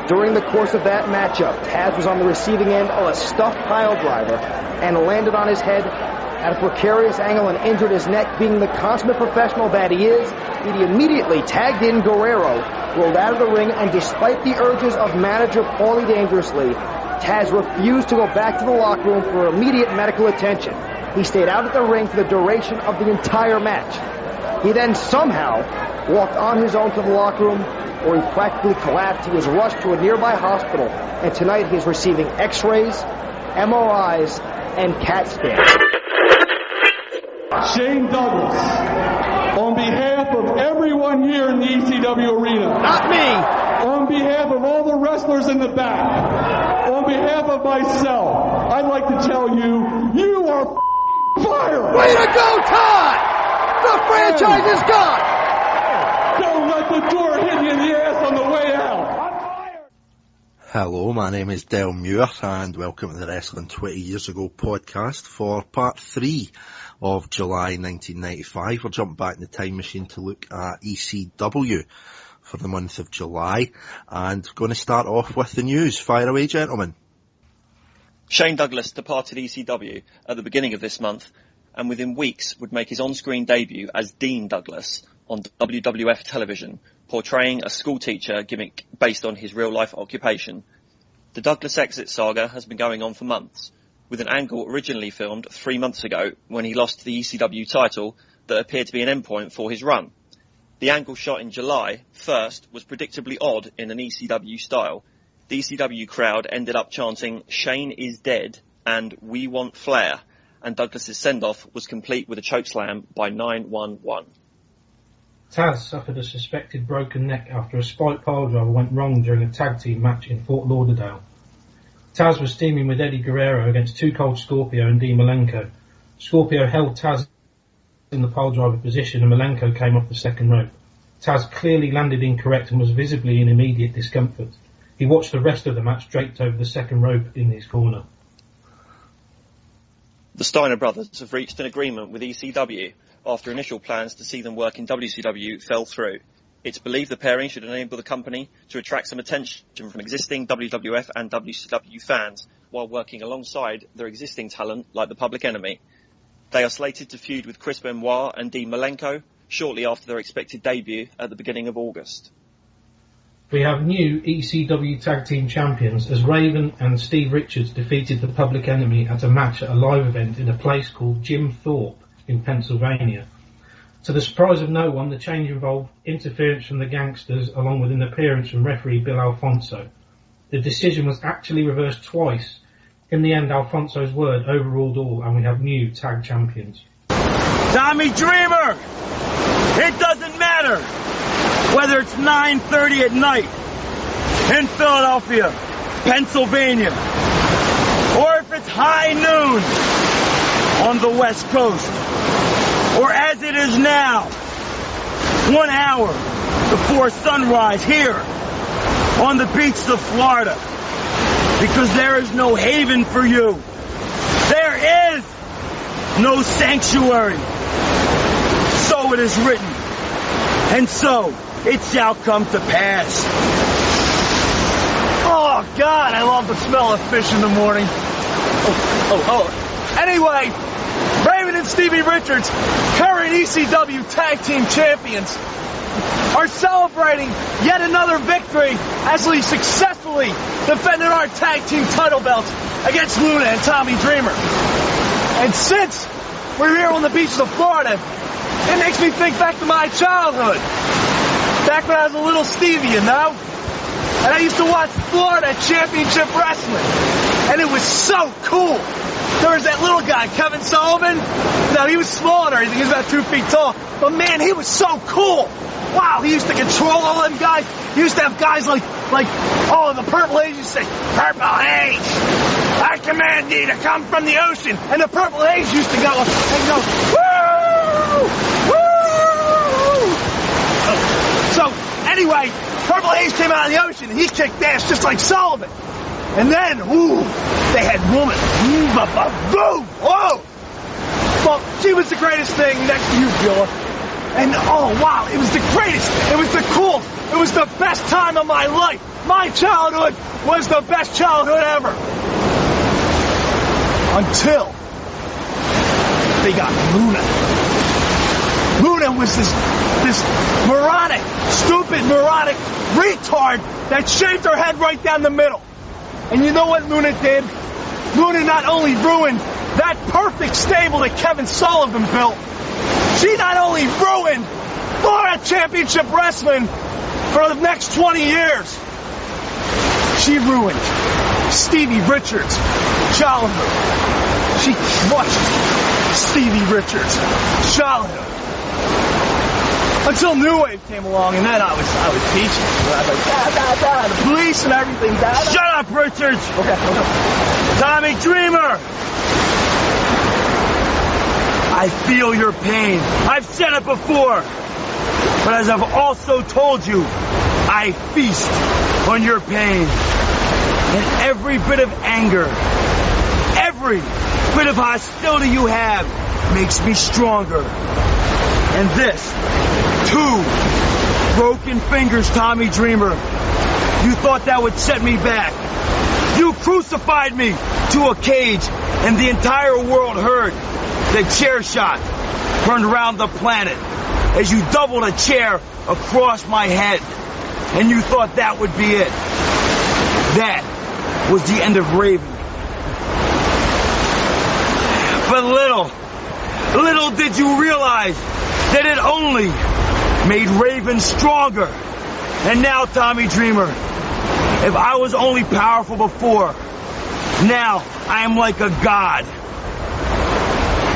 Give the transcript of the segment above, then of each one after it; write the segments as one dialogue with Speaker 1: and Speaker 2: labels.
Speaker 1: During the course of that matchup, Taz was on the receiving end of a stuffed pile driver and landed on his head at a precarious angle and injured his neck. Being the consummate professional that he is, he immediately tagged in Guerrero, rolled out of the ring, and despite the urges of manager Paulie Dangerously, Taz refused to go back to the locker room for immediate medical attention. He stayed out at the ring for the duration of the entire match. He then somehow walked on his own to the locker room, where he practically collapsed. He was rushed to a nearby hospital, and tonight he's receiving x-rays, MRIs, and CAT scans.
Speaker 2: Shane Douglas, on behalf of everyone here in the ECW arena.
Speaker 1: Not me!
Speaker 2: On behalf of all the wrestlers in the back, on behalf of myself, I'd like to tell you, you are fired!
Speaker 1: Way to go, Todd! The franchise is gone!
Speaker 2: Don't let the door hit you in the ass on the way out!
Speaker 3: Hello, my name is Del Muir and welcome to the Wrestling 20 Years Ago podcast for part 3 of July 1995. We're jumping back in the time machine to look at ECW for the month of July, and going to start off with the news. Fire away, gentlemen.
Speaker 4: Shane Douglas departed ECW at the beginning of this month, and within weeks would make his on-screen debut as Dean Douglas on WWF television, portraying a schoolteacher gimmick based on his real-life occupation. The Douglas exit saga has been going on for months, with an angle originally filmed 3 months ago when he lost the ECW title that appeared to be an endpoint for his run. The angle shot in July 1st was predictably odd in an ECW style. The ECW crowd ended up chanting "Shane is dead" and "We want Flair," and Douglas's send-off was complete with a chokeslam by 911.
Speaker 5: Taz suffered a suspected broken neck after a spike piledriver went wrong during a tag team match in Fort Lauderdale. Taz was teaming with Eddie Guerrero against Too Cold Scorpio and Dean Malenko. Scorpio held Taz in the piledriver position and Malenko came off the second rope. Taz clearly landed incorrect and was visibly in immediate discomfort. He watched the rest of the match draped over the second rope in his corner.
Speaker 4: The Steiner brothers have reached an agreement with ECW after initial plans to see them work in WCW fell through. It's believed the pairing should enable the company to attract some attention from existing WWF and WCW fans while working alongside their existing talent like the Public Enemy. They are slated to feud with Chris Benoit and Dean Malenko shortly after their expected debut at the beginning of August.
Speaker 5: We have new ECW Tag Team Champions as Raven and Steve Richards defeated the Public Enemy at a match at a live event in a place called Jim Thorpe in Pennsylvania. To the surprise of no one, the change involved interference from the Gangsters along with an appearance from referee Bill Alfonso. The decision was actually reversed twice. In the end, Alfonso's word overruled all and we have new tag champions.
Speaker 6: Tommy Dreamer! It doesn't matter whether it's 9:30 at night in Philadelphia, Pennsylvania, or if it's high noon on the West Coast, or as it is now, 1 hour before sunrise here on the beaches of Florida, because there is no haven for you. There is no sanctuary. So it is written, and so it shall come to pass.
Speaker 7: Oh, God, I love the smell of fish in the morning. Anyway, Raven and Stevie Richards, current ECW Tag Team Champions, are celebrating yet another victory as we successfully defended our tag team title belts against Luna and Tommy Dreamer. And since we're here on the beaches of Florida, it makes me think back to my childhood. Back when I was a little Stevie, you know? And I used to watch Florida Championship Wrestling. And it was so cool. There was that little guy, Kevin Sullivan. Now, he was small and everything. He was about 2 feet tall. But, man, he was so cool. Wow, he used to control all them guys. He used to have guys like the Purple Haze used to say, "Purple Haze, I command thee to come from the ocean." And the Purple Haze used to go, "Woo! Woo!" So, anyway, Purple Haze came out of the ocean, and he kicked ass just like Sullivan. And then, they had Woman. Boom! Whoa! Well, she was the greatest thing next to you, Beulah. And oh wow, it was the greatest, it was the coolest, it was the best time of my life. My childhood was the best childhood ever. Until they got Luna. Luna was this moronic, stupid, moronic retard that shaved her head right down the middle. And you know what Luna did? Luna not only ruined that perfect stable that Kevin Sullivan built, she not only ruined Florida Championship Wrestling for the next 20 years, she ruined Stevie Richards' childhood. She crushed Stevie Richards' childhood. Until New Wave came along, and then I was teaching. I was like, the police and everything.
Speaker 6: Shut up, Richards!
Speaker 7: Okay.
Speaker 6: Tommy Dreamer! I feel your pain. I've said it before. But as I've also told you, I feast on your pain. And every bit of anger, every bit of hostility you have makes me stronger. And this, 2 broken fingers, Tommy Dreamer. You thought that would set me back. You crucified me to a cage, and the entire world heard the chair shot turned around the planet as you doubled a chair across my head. And you thought that would be it. That was the end of Raven. But little did you realize that it only made Raven stronger. And now, Tommy Dreamer, if I was only powerful before, now I am like a god.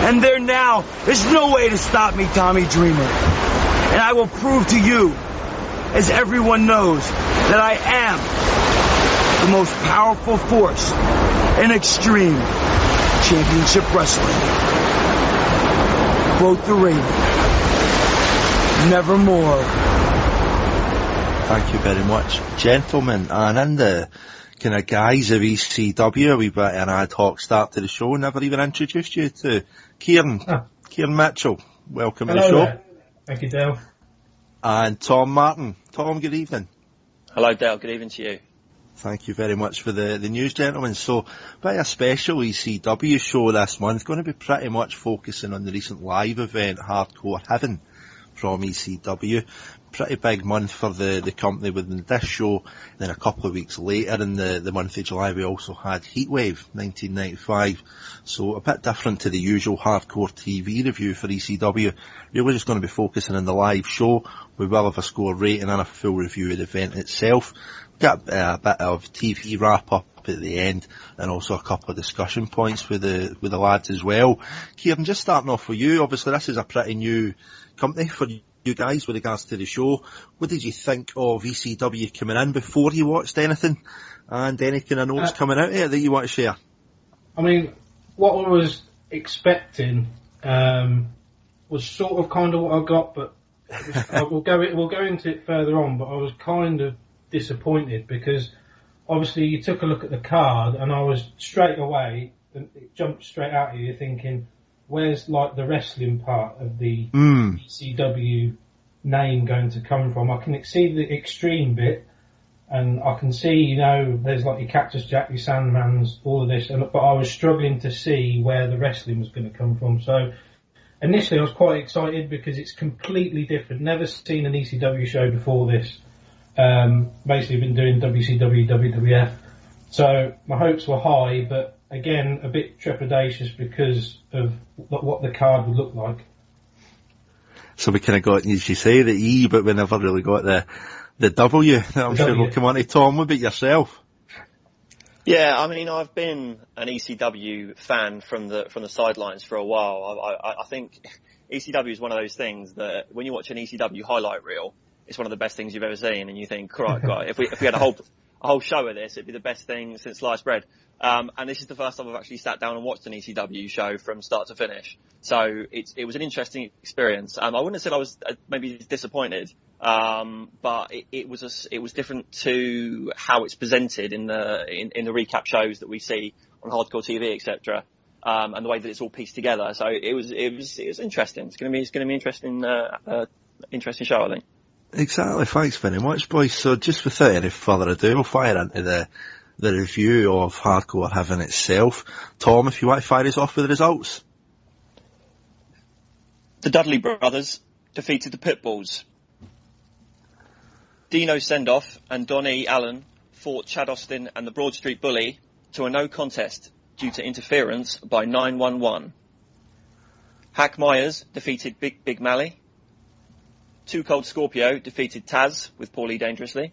Speaker 6: And there's no way to stop me, Tommy Dreamer. And I will prove to you, as everyone knows, that I am the most powerful force in Extreme Championship Wrestling. Quote the Raven. Nevermore.
Speaker 3: Thank you very much, gentlemen. And in the kind of guise of ECW, a wee bit of an ad hoc start to the show, never even introduced you to Kieran. Kieran Mitchell, welcome to the show.
Speaker 5: There. Thank you, Dale.
Speaker 3: And Tom Martyn. Tom, good evening.
Speaker 4: Hello, Dale. Good evening to you.
Speaker 3: Thank you very much for the news, gentlemen. So, bit of a special ECW show this month. Going to be pretty much focusing on the recent live event, Hardcore Heaven, from ECW. Pretty big month for the company with this show. Then a couple of weeks later in the month of July, we also had Heatwave 1995. So a bit different to the usual hardcore TV review for ECW. Really just going to be focusing on the live show. We will have a score rating and a full review of the event itself. We've got a bit of TV wrap up at the end, and also a couple of discussion points with the lads as well. Kieran, just starting off with you. Obviously, this is a pretty new company for you guys with regards to the show. What did you think of ECW coming in before you watched anything? And any kind of notes coming out of it that you want to share?
Speaker 5: I mean, what I was expecting was sort of kind of what I got, but we'll go into it further on. But I was kind of disappointed because obviously you took a look at the card, and I was straight away, and it jumped straight out at you thinking, where's like the wrestling part of the ECW name going to come from? I can see the Extreme bit, and I can see, there's like your Cactus Jack, your Sandmans, all of this, but I was struggling to see where the wrestling was going to come from. So initially I was quite excited because it's completely different. Never seen an ECW show before this. Basically been doing WCW, WWF. So my hopes were high, but again, a bit trepidatious because of what the card would look like.
Speaker 3: So we kind of got, as you say, the E, but we never really got the W. I'm sure we'll come on to Tom. What about yourself?
Speaker 4: Yeah, I mean, I've been an ECW fan from the sidelines for a while. I think ECW is one of those things that when you watch an ECW highlight reel, it's one of the best things you've ever seen, and you think, right, God, if we had a whole show of this, it'd be the best thing since sliced bread. And this is the first time I've actually sat down and watched an ECW show from start to finish. So it was an interesting experience. I wouldn't have said I was maybe disappointed, but it was different to how it's presented in the recap shows that we see on Hardcore TV, etc. and the way that it's all pieced together. So it was interesting. It's going to be interesting, interesting show, I think.
Speaker 3: Exactly. Thanks very much, boys. So just without any further ado, we'll fire into the review of Hardcore Heaven itself. Tom, if you want to fire us off with the results.
Speaker 4: The Dudley brothers defeated the Pitbulls. Dino Sendoff and Donnie Allen fought Chad Austin and the Broad Street Bully to a no contest due to interference by 911. Hack Myers defeated Big Mally. Too Cold Scorpio defeated Taz with Paulie Dangerously.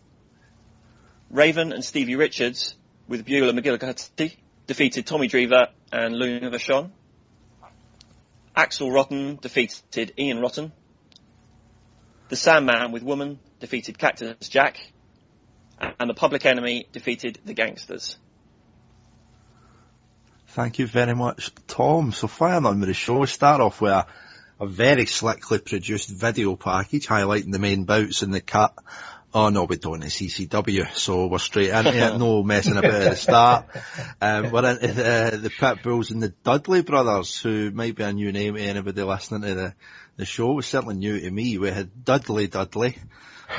Speaker 4: Raven and Stevie Richards with Beulah McGillicuddy defeated Tommy Drever and Luna Vachon. Axel Rotten defeated Ian Rotten. The Sandman with Woman defeated Cactus Jack. And the Public Enemy defeated the Gangsters.
Speaker 3: Thank you very much, Tom. So firing on with the show, we start off with a very slickly produced video package highlighting the main bouts in the cut. Oh no, we don't, it's ECW, so we're straight into it, no messing about at the start. We're into the Pitbulls and the Dudley brothers, who might be a new name to anybody listening to the show. It was certainly new to me. We had Dudley,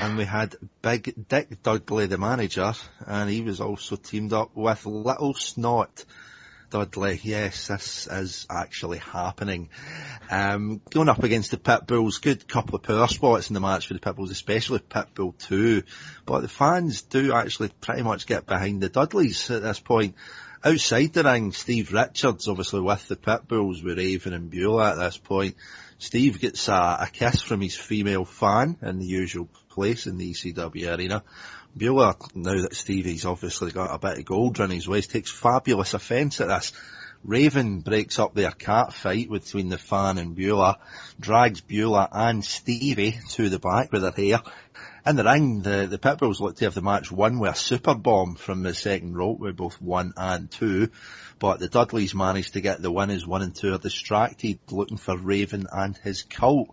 Speaker 3: and we had Big Dick Dudley, the manager, and he was also teamed up with Little Snot Dudley. Yes, this is actually happening. Going up against the Pitbulls, good couple of power spots in the match for the Pitbulls, especially Pitbull 2. But the fans do actually pretty much get behind the Dudleys at this point. Outside the ring, Steve Richards, obviously with the Pitbulls, with Raven and Beulah at this point. Steve gets a kiss from his female fan in the usual place in the ECW arena. Beulah, now that Stevie's obviously got a bit of gold around his waist, takes fabulous offence at this. Raven breaks up their cat fight between the fan and Beulah, drags Beulah and Stevie to the back with her hair. In the ring, the Pitbulls look to have the match won with a super bomb from the second rope with both 1 and 2, but the Dudleys managed to get the win as 1 and 2 are distracted, looking for Raven and his cult.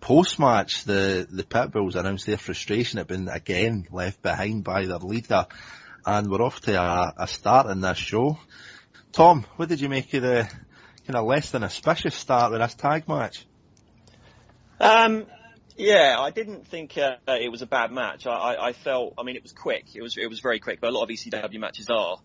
Speaker 3: Post-match, the Pitbulls announced their frustration at being again left behind by their leader, and we're off to a start in this show. Tom, what did you make of the kind of less than auspicious start with this tag match?
Speaker 4: Yeah, I didn't think it was a bad match. I felt, I mean, it was quick. It was very quick, but a lot of ECW matches are.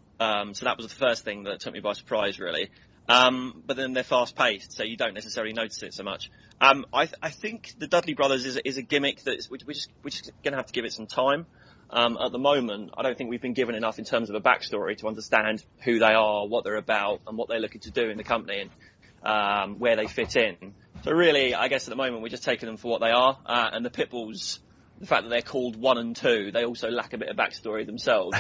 Speaker 4: So that was the first thing that took me by surprise, really. But then they're fast-paced, so you don't necessarily notice it so much. I think the Dudley Brothers is a gimmick that we're just going to have to give it some time. At the moment, I don't think we've been given enough in terms of a backstory to understand who they are, what they're about, and what they're looking to do in the company, and where they fit in. So really, I guess at the moment we're just taking them for what they are. And the Pitbulls, the fact that they're called 1 and 2, they also lack a bit of backstory themselves.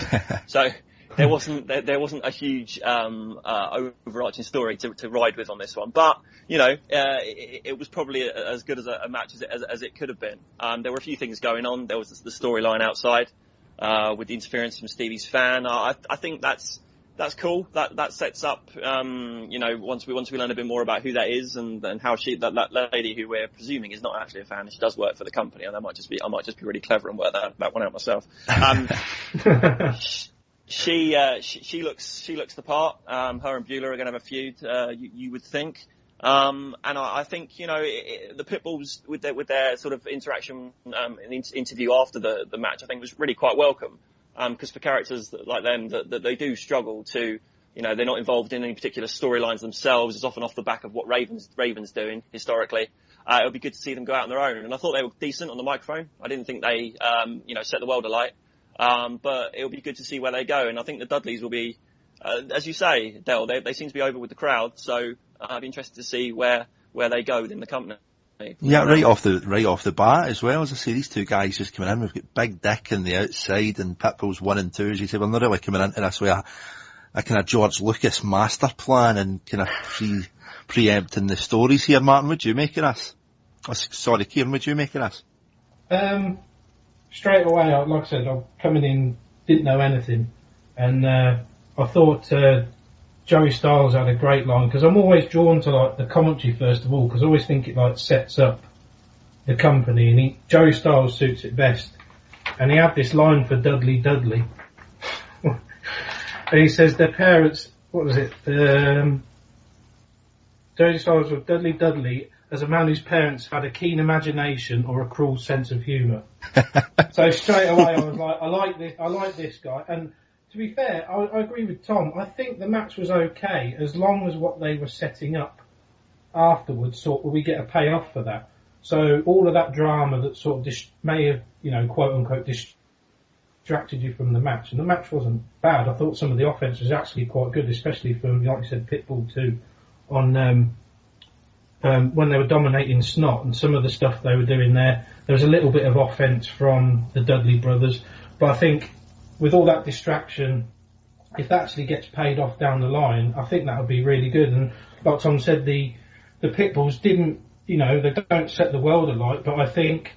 Speaker 4: So there wasn't a huge overarching story to ride with on this one. But you know, it was probably as good as a match as it could have been. There were a few things going on. There was the storyline outside with the interference from Stevie's fan. I think that's cool. That sets up, you know, once we learn a bit more about who that is and how that lady who we're presuming is not actually a fan, she does work for the company, and I might just be really clever and work that one out myself. She looks the part. Her and Beulah are going to have a feud, you would think. And I think, you know, the Pitbulls with their sort of interaction, interview after the match, I think was really quite welcome. Because for characters like them, that they do struggle to, you know, they're not involved in any particular storylines themselves. It's often off the back of what Raven's doing historically. It would be good to see them go out on their own. And I thought they were decent on the microphone. I didn't think they, you know, set the world alight. But it'll be good to see where they go. And I think the Dudleys will be, as you say, Del, they seem to be over with the crowd. So I'd be interested to see where they go within the company.
Speaker 3: Yeah, right off the bat as well. As I say, these two guys just coming in. We've got Big Dick on the outside and Pitbull's 1 and 2, as you say. We're not really coming into this with a kind of George Lucas master plan and kind of preempting the stories here. Martyn, would you make of this? Sorry, Kieran, would you make of this?
Speaker 5: Straight away, like I said, I'm coming in, didn't know anything, and I thought Joey Styles had a great line, because I'm always drawn to like the commentary first of all, because I always think it like sets up the company, and Joey Styles suits it best. And he had this line for Dudley, and he says their parents, what was it? Jody Styles with Dudley as a man whose parents had a keen imagination or a cruel sense of humour. So straight away I was like, I like this guy. And to be fair, I agree with Tom. I think the match was okay as long as what they were setting up afterwards, sort of, we get a payoff for that. So all of that drama that sort of may have, quote unquote, distracted you from the match. And the match wasn't bad. I thought some of the offense was actually quite good, especially from, like you said, Pitbull 2 on when they were dominating Snot and some of the stuff they were doing there. There was a little bit of offense from the Dudley brothers. But I think with all that distraction, if that actually gets paid off down the line, I think that would be really good. And like Tom said, the Pitbulls didn't, they don't set the world alight, but I think,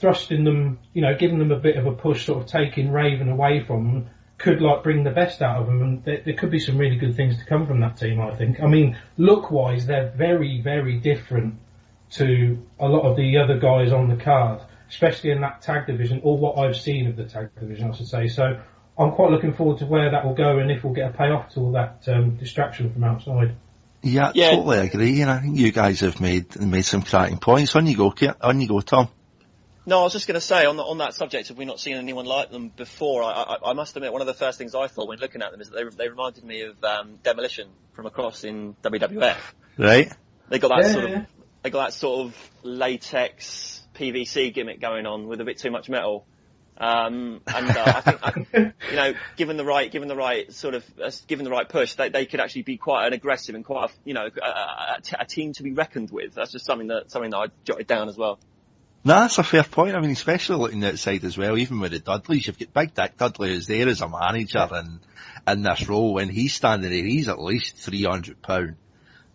Speaker 5: thrusting them, giving them a bit of a push, sort of taking Raven away from them, could bring the best out of them, and there could be some really good things to come from that team, I think. I mean, look-wise, they're very, very different to a lot of the other guys on the card, especially in that tag division, or what I've seen of the tag division, I should say. So I'm quite looking forward to where that will go and if we'll get a payoff to all that distraction from outside.
Speaker 3: Yeah, totally agree, and I think you guys have made some cracking points. On you go, Tom.
Speaker 4: No, I was just going to say, on that subject, have we not seen anyone like them before? I must admit, one of the first things I thought when looking at them is that they reminded me of Demolition from across in WWF.
Speaker 3: Right.
Speaker 4: They got that sort of latex PVC gimmick going on with a bit too much metal. I think, given the right push, they could actually be quite an aggressive and quite a team to be reckoned with. That's just something that I jotted down as well.
Speaker 3: No, that's a fair point. I mean, especially looking outside as well, even with the Dudleys, you've got Big Dick Dudley is there as a manager in this role. When he's standing there, he's at least £300.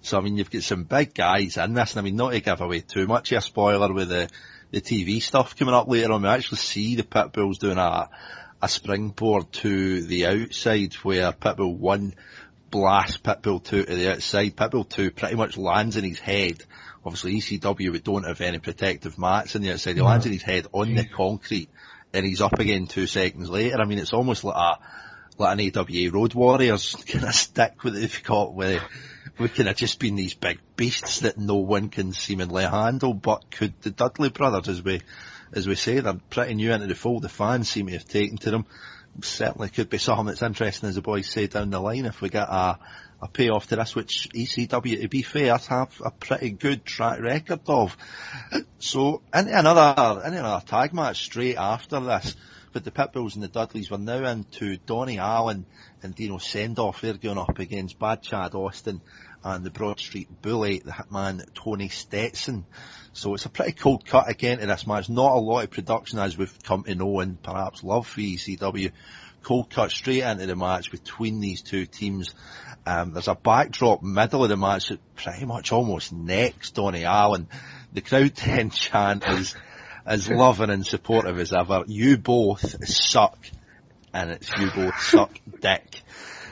Speaker 3: So, I mean, you've got some big guys in this, and I mean, not to give away too much of a spoiler with the TV stuff coming up later on, we actually see the Pitbulls doing a springboard to the outside where Pitbull 1 blasts Pitbull 2 to the outside. Pitbull 2 pretty much lands in his head. Obviously, ECW, we don't have any protective mats on the outside. He lands in his head on the concrete, and he's up again 2 seconds later. I mean, it's almost like an AWA Road Warriors kind of stick with they've got where we kind of just been these big beasts that no one can seemingly handle. But could the Dudley brothers, as we say, they're pretty new into the fold. The fans seem to have taken to them. Certainly could be something that's interesting, as the boys say down the line, if we get a payoff to this, which ECW, to be fair, have a pretty good track record of. So, into another tag match straight after this, but the Pitbulls and the Dudleys were now into Donnie Allen and Dino Sendoff. They're going up against Bad Chad Austin and the Broad Street Bully, the hitman Tony Stetson. So it's a pretty cold cut again to this match. Not a lot of production as we've come to know and perhaps love for ECW. Cold cut straight into the match between these two teams. There's a backdrop middle of the match that pretty much almost necks Donnie Allen. The crowd then chant as loving and supportive as ever. You both suck. And it's you both suck dick.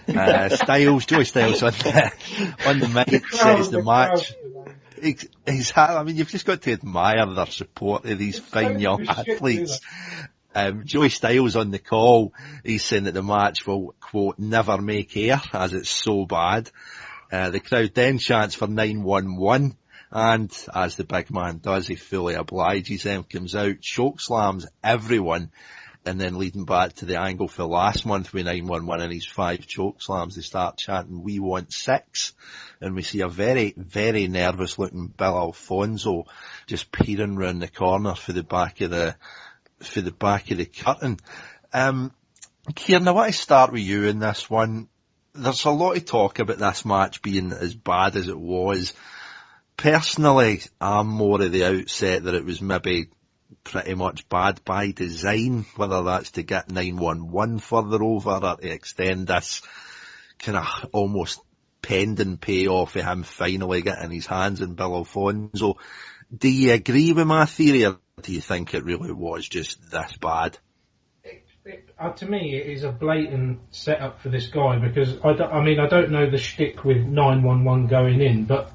Speaker 3: Joey Styles on the mic says the match. Exactly. I mean, you've just got to admire their support of these fine young athletes. Joey Styles on the call, he's saying that the match will, quote, never make air, as it's so bad. The crowd then chants for 911, and as the big man does, he fully obliges them, comes out, choke slams everyone, and then leading back to the angle for last month with 911 and his 5 choke slams, they start chanting, we want 6. And we see a very, very nervous looking Bill Alfonso just peering round the corner for the back of the curtain. Kieran, I want to start with you in this one. There's a lot of talk about this match being as bad as it was. Personally, I'm more of the outset that it was maybe pretty much bad by design, whether that's to get 911 further over or to extend this kind of almost pending payoff of him finally getting his hands on Bill Alfonso. Do you agree with my theory, or do you think it really was just this bad?
Speaker 5: To me, it is a blatant setup for this guy, because I don't know the shtick with 911 going in, but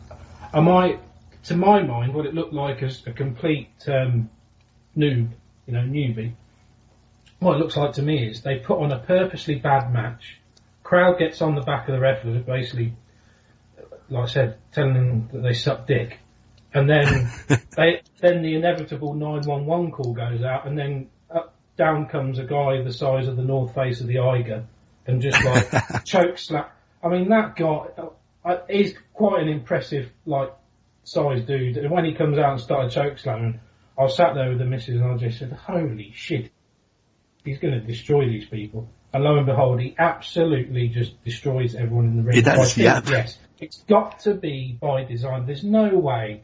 Speaker 5: to my mind, what it looked like is a complete newbie. What it looks like to me is they put on a purposely bad match. Crowd gets on the back of the wrestler, basically like I said, telling them that they suck dick. And then then the inevitable 911 call goes out, and then down comes a guy the size of the north face of the Eiger, and just like choke slap. I mean, that guy is quite an impressive size dude. And when he comes out and started choke slamming, I sat there with the missus and I just said, "Holy shit, he's going to destroy these people." And lo and behold, he absolutely just destroys everyone in the ring.
Speaker 3: He does, yeah.
Speaker 5: Yes, it's got to be by design. There's no way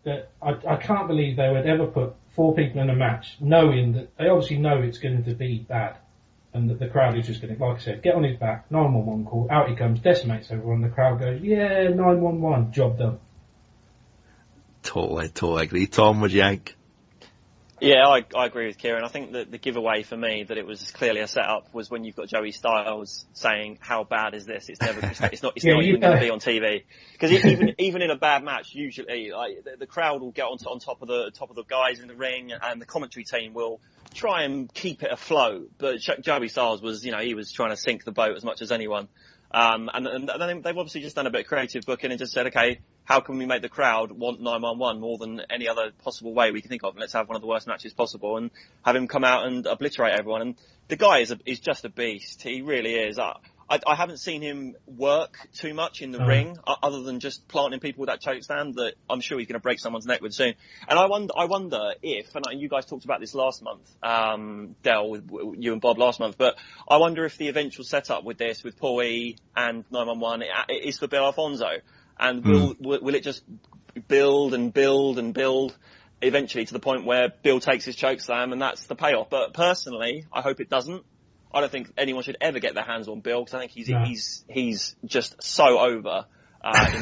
Speaker 5: that I can't believe they would ever put 4 people in a match knowing that they obviously know it's going to be bad and that the crowd is just going to, like I said, get on his back, 911 call, out he comes, decimates everyone, the crowd goes, yeah, 911, job done.
Speaker 3: Totally agree. Tom, would you think?
Speaker 4: Yeah, I agree with Kieran. I think that the giveaway for me that it was clearly a setup was when you've got Joey Styles saying, "How bad is this? It's not even going to be on TV." Because even in a bad match, usually the crowd will get on top of the guys in the ring, and the commentary team will try and keep it afloat. But Joey Styles was, he was trying to sink the boat as much as anyone. And then they've obviously just done a bit of creative booking and just said, okay, how can we make the crowd want 911 more than any other possible way we can think of? And let's have one of the worst matches possible and have him come out and obliterate everyone. And the guy is just a beast. He really is. I haven't seen him work too much in the ring, other than just planting people with that choke stand that I'm sure he's going to break someone's neck with soon. And I wonder if, and you guys talked about this last month, Del, with you and Bob last month, but I wonder if the eventual setup with this, with Paul E and 911, is for Bill Alfonso. And will it just build and build and build eventually to the point where Bill takes his choke slam and that's the payoff? But personally, I hope it doesn't. I don't think anyone should ever get their hands on Bill because I think he's just so over in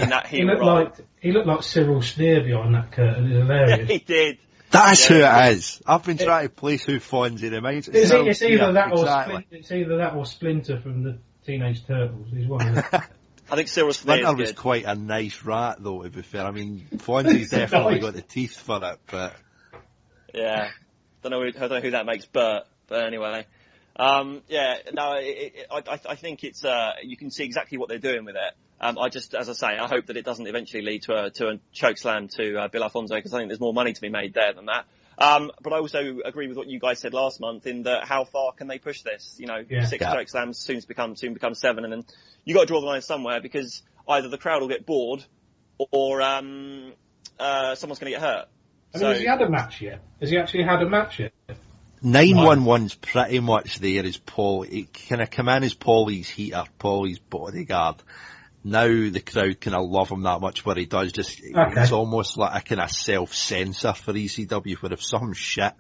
Speaker 4: that heel role.
Speaker 5: He looked like Cyril Sneer behind that curtain. It's hilarious.
Speaker 4: He did.
Speaker 3: That's who it is. I've been trying to place who Fonzie reminds me.
Speaker 5: It's either that or Splinter from the Teenage Turtles. He's one of them.
Speaker 4: I think Cyril
Speaker 3: Splinter was quite a nice rat, though, to be fair. I mean, Fonzie's definitely got the teeth for it, but... Yeah.
Speaker 4: Don't know who that makes Bert, but anyway. I think it's, you can see exactly what they're doing with it. As I say, I hope that it doesn't eventually lead to a choke slam to Bill Alfonso, because I think there's more money to be made there than that. But I also agree with what you guys said last month in that how far can they push this? 6 choke slams soon become 7, and then you got to draw the line somewhere, because either the crowd will get bored or someone's going to get hurt.
Speaker 5: Has he had a match yet? Has he actually had a match yet?
Speaker 3: 911's pretty much there as Paul. He kind of come in as Paulie's heater, Paulie's bodyguard. Now the crowd kind of love him that much where he does it's almost like a kind of self-censor for ECW, where if some shit,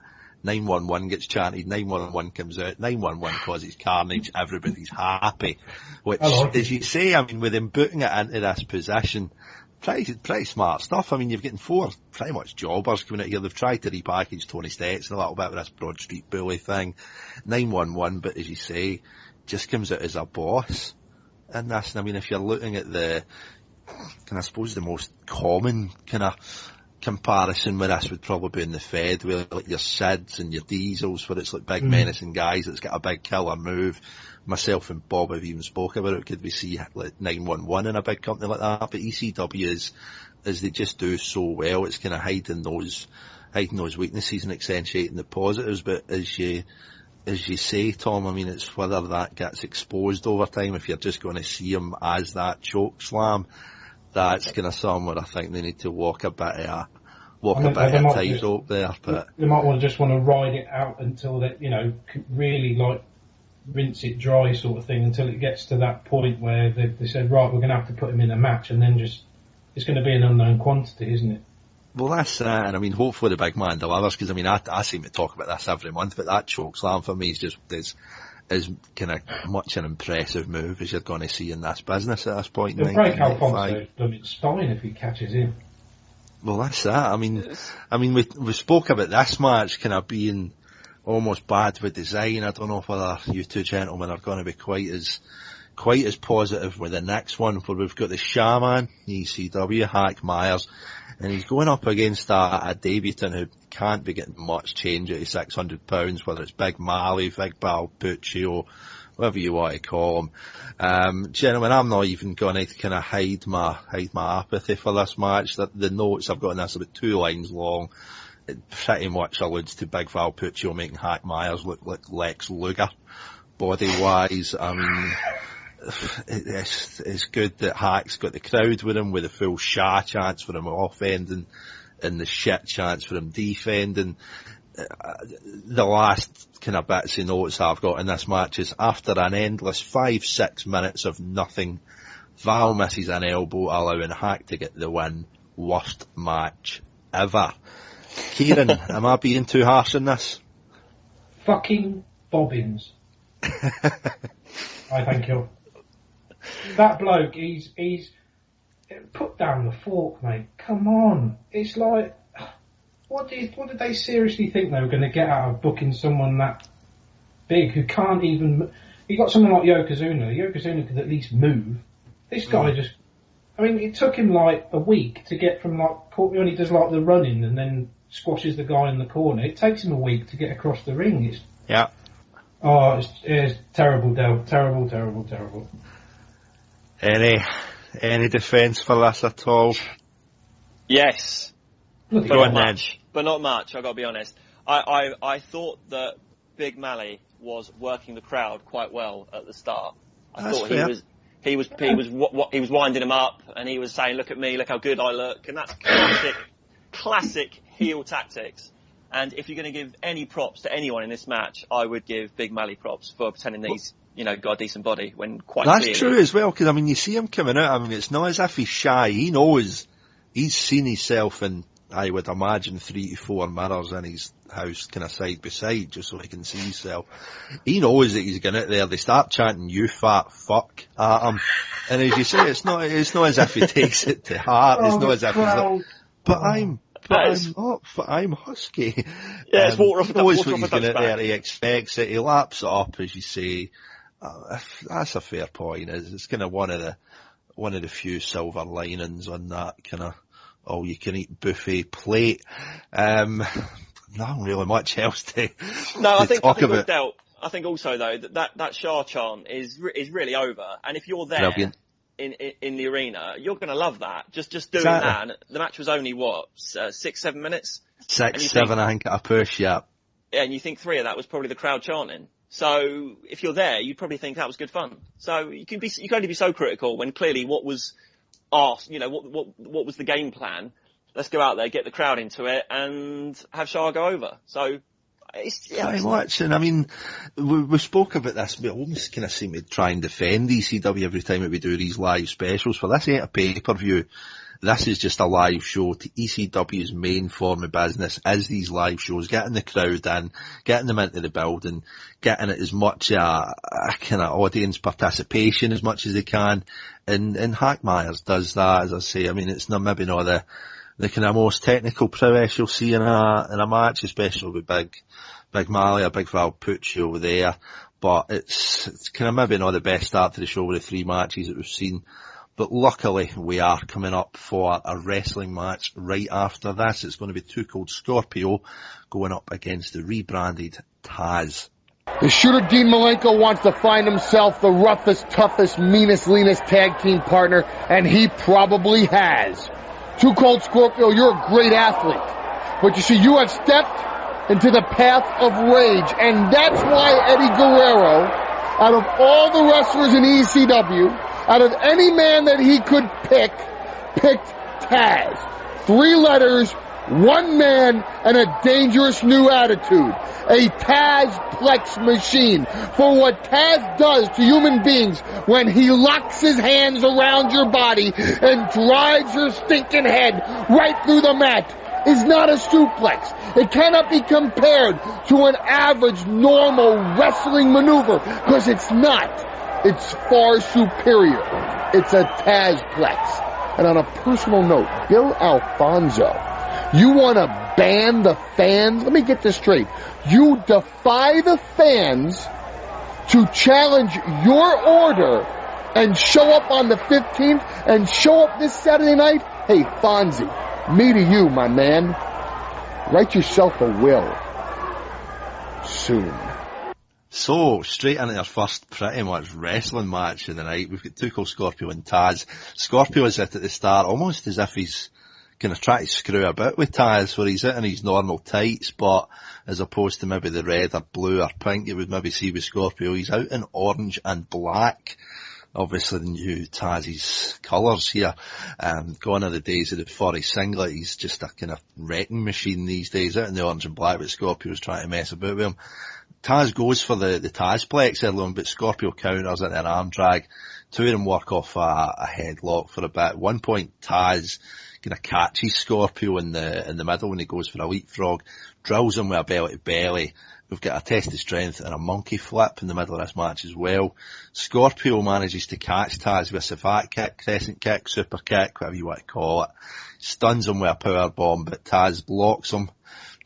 Speaker 3: 911 gets chanted, 911 comes out, 911 causes carnage, everybody's happy. Which, as you say, I mean, with him booting it into this position, pretty smart stuff. I mean, you've getting 4 pretty much jobbers coming out here. They've tried to repackage Tony Stetson a little bit with this Broad Street Bully thing. 911, but as you say, just comes out as a boss. And that's, I mean, if you're looking at the most common kind of comparison with this would probably be in the Fed, where like your Sids and your Diesels, where it's like big menacing guys that's got a big killer move. Myself and Bob have even spoke about it. Could we see like 911 in a big company like that? But ECW as they just do so well, it's kind of hiding those weaknesses and accentuating the positives. But as you say, Tom, I mean, it's whether that gets exposed over time. If you're just going to see him as that choke slam, that's kind of something where I think they need to walk a bit of tightrope there. But
Speaker 5: they might just want to ride it out until they, really like rinse it dry sort of thing, until it gets to that point where they said, right, we're going to have to put him in a match, and then it's going to be an unknown quantity, isn't it?
Speaker 3: Well, that's it, and I mean, hopefully the big man delivers, because I mean, I seem to talk about this every month, but that choke slam for me is kind of much an impressive move as you're going to see in this business at this point.
Speaker 5: He'll break Alfonso's spine if he catches him.
Speaker 3: Well, that's that. I mean, we spoke about this match kind of being almost bad with design. I don't know whether you two gentlemen are going to be quite as positive with the next one, where we've got the Shaman, ECW, Hack Myers, and he's going up against a debutant who can't be getting much change at his £600, whether it's Big Mali, Big Bal Puccio, whatever you want to call them. Gentlemen, I'm not even going to kind of hide my apathy for this match. The notes I've got in this are about 2 lines long. It pretty much alludes to Big Val Puccio making Hack Myers look like Lex Luger, body-wise. I mean, it's good that Hack's got the crowd with him, with the full Shah chants for him offending and the shit chants for him defending. The last kind of bits of notes I've got in this match is after an endless 5-6 minutes of nothing, Val misses an elbow, allowing Hack to get the win. Worst match ever. Kieran, am I being too harsh in this?
Speaker 5: Fucking bobbins. I thank you. That bloke, he's put down the fork, mate. Come on. It's like, what did they seriously think they were going to get out of booking someone that big who can't even... You got someone like Yokozuna. Yokozuna could at least move. This guy just... I mean, it took him like a week to get from like... When he does like the running and then squashes the guy in the corner. It takes him a week to get across the ring.
Speaker 3: Yeah.
Speaker 5: Oh, it's terrible, Del. Terrible.
Speaker 3: Any defence for this at all?
Speaker 4: Yes.
Speaker 3: But not
Speaker 4: much, I've got to be honest. I thought that Big Mally was working the crowd quite well at the start. I thought he was winding him up, and he was saying, "Look at me, look how good I look," and that's classic heel tactics. And if you're going to give any props to anyone in this match, I would give Big Mally props for pretending that he's, got a decent body when quite
Speaker 3: That's
Speaker 4: clearly...
Speaker 3: true as well, because, I mean, you see him coming out, I mean, it's not as if he's shy. He knows he's seen himself in, I would imagine, 3 to 4 mirrors in his house, kind of side by side, just so he can see himself. He knows that he's going out there. They start chanting, "You fat fuck," at him. And as you say, it's not as if he takes it to heart. It's not as if he's like, I'm husky.
Speaker 4: Yeah, it's water off the
Speaker 3: knows what he's going out there. He expects it. He laps it up, as you say. That's a fair point. It's kind of one of the few silver linings on that kind of all-you-can-eat buffet plate. Not really much else to talk about.
Speaker 4: Del, I think also though that Shah chant is really over, and if you're there in the arena, you're going to love that. Just doing that. And the match was only 6-7 minutes.
Speaker 3: 6-7, I think, at a push, yeah.
Speaker 4: Yeah, and you think 3 of that was probably the crowd chanting. So if you're there, you'd probably think that was good fun. So you can only be so critical when clearly what was asked, what was the game plan? Let's go out there, get the crowd into it, and have Shah go over. So
Speaker 3: very much. And I mean, we spoke about this. We almost kind of seem to try and defend ECW every time that we do these live specials. For this ain't a pay-per-view. This is just a live show. ECW's main form of business is these live shows, getting the crowd in, getting them into the building, getting it as much a kind of audience participation as much as they can. And Hack Myers does that, as I say. I mean, it's maybe not the kind of most technical prowess you'll see in a match, especially with Big Mally or Big Val Puccio over there. But it's kind of maybe not the best start to the show with the 3 matches that we've seen. But luckily, we are coming up for a wrestling match right after this. It's going to be Too Cold Scorpio going up against the rebranded Taz.
Speaker 8: The shooter Dean Malenko wants to find himself the roughest, toughest, meanest, leanest tag team partner, and he probably has. Too Cold Scorpio, you're a great athlete. But you see, you have stepped into the path of rage, and that's why Eddie Guerrero, out of all the wrestlers in ECW, out of any man that he could picked Taz. 3 letters, 1 man, and a dangerous new attitude. A Tazplex machine for what Taz does to human beings when he locks his hands around your body and drives your stinking head right through the mat is not a suplex. It cannot be compared to an average, normal wrestling maneuver because it's not. It's far superior. It's a Tazplex. And on a personal note, Bill Alfonso, you want to ban the fans? Let me get this straight. You defy the fans to challenge your order and show up on the 15th and show up this Saturday night? Hey, Fonzie, me to you, my man. Write yourself a will. Soon.
Speaker 3: So, straight into our first pretty much wrestling match of the night. We've got Too Cold Scorpio and Taz. Scorpio is at the start, almost as if he's going to try to screw a bit with Taz, where he's in his normal tights, but as opposed to maybe the red or blue or pink you would maybe see with Scorpio, he's out in orange and black. Obviously the new Taz's colours here. Gone are the days of the 40 singlet. He's just a kind of wrecking machine these days, out in the orange and black, but Scorpio's trying to mess about with him. Taz goes for the Tazplex early on, but Scorpio counters into an arm drag. Two of them work off a headlock for a bit. At one point, Taz kind of catches Scorpio in the middle when he goes for a leapfrog, drills him with a belly to belly. We've got a test of strength and a monkey flip in the middle of this match as well. Scorpio manages to catch Taz with a savate kick, crescent kick, super kick, whatever you want to call it. Stuns him with a power bomb, but Taz blocks him.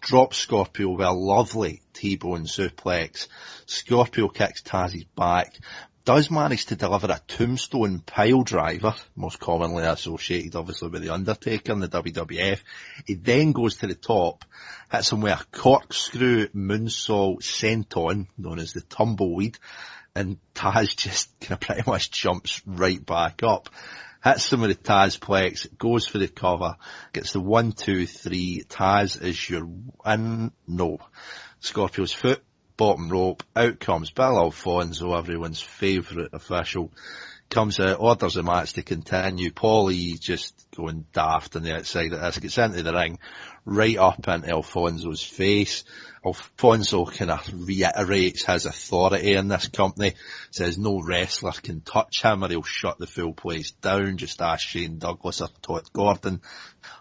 Speaker 3: Drops Scorpio with a lovely T-bone suplex. Scorpio kicks Taz's back. Does manage to deliver a tombstone pile driver, most commonly associated obviously with The Undertaker in the WWF. He then goes to the top, hits him with a corkscrew moonsault senton, known as the tumbleweed, and Taz just kind of pretty much jumps right back up. Hits him with the Tazplex, goes for the cover, gets the 1, 2, 3, Taz is your win. No. Scorpio's foot, bottom rope, out comes Bill Alfonso, everyone's favourite official, comes out, orders the match to continue. Paulie just going daft on the outside of this, gets into the ring, right up into Alfonso's face. Alfonso kind of reiterates his authority in this company, says no wrestler can touch him or he'll shut the full place down, just ask Shane Douglas or Todd Gordon.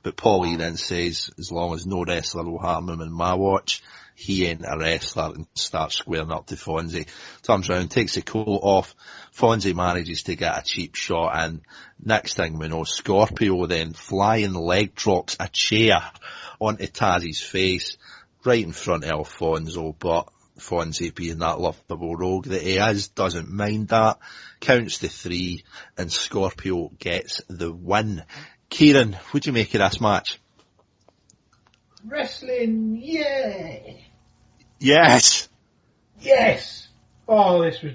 Speaker 3: But Paulie then says, as long as no wrestler will harm him in my watch, he ain't a wrestler, and starts squaring up to Fonzie. Turns around, takes the coat off. Fonzie manages to get a cheap shot in. Next thing we know, Scorpio then flying leg drops a chair onto Taz's face, right in front of Alfonso, but Fonzie, being that lovable rogue that he is, doesn't mind that. Counts to 3, and Scorpio gets the win. Kieran, what'd you make of this match?
Speaker 5: Wrestling, yeah!
Speaker 3: Yes!
Speaker 5: Yes! Oh, this was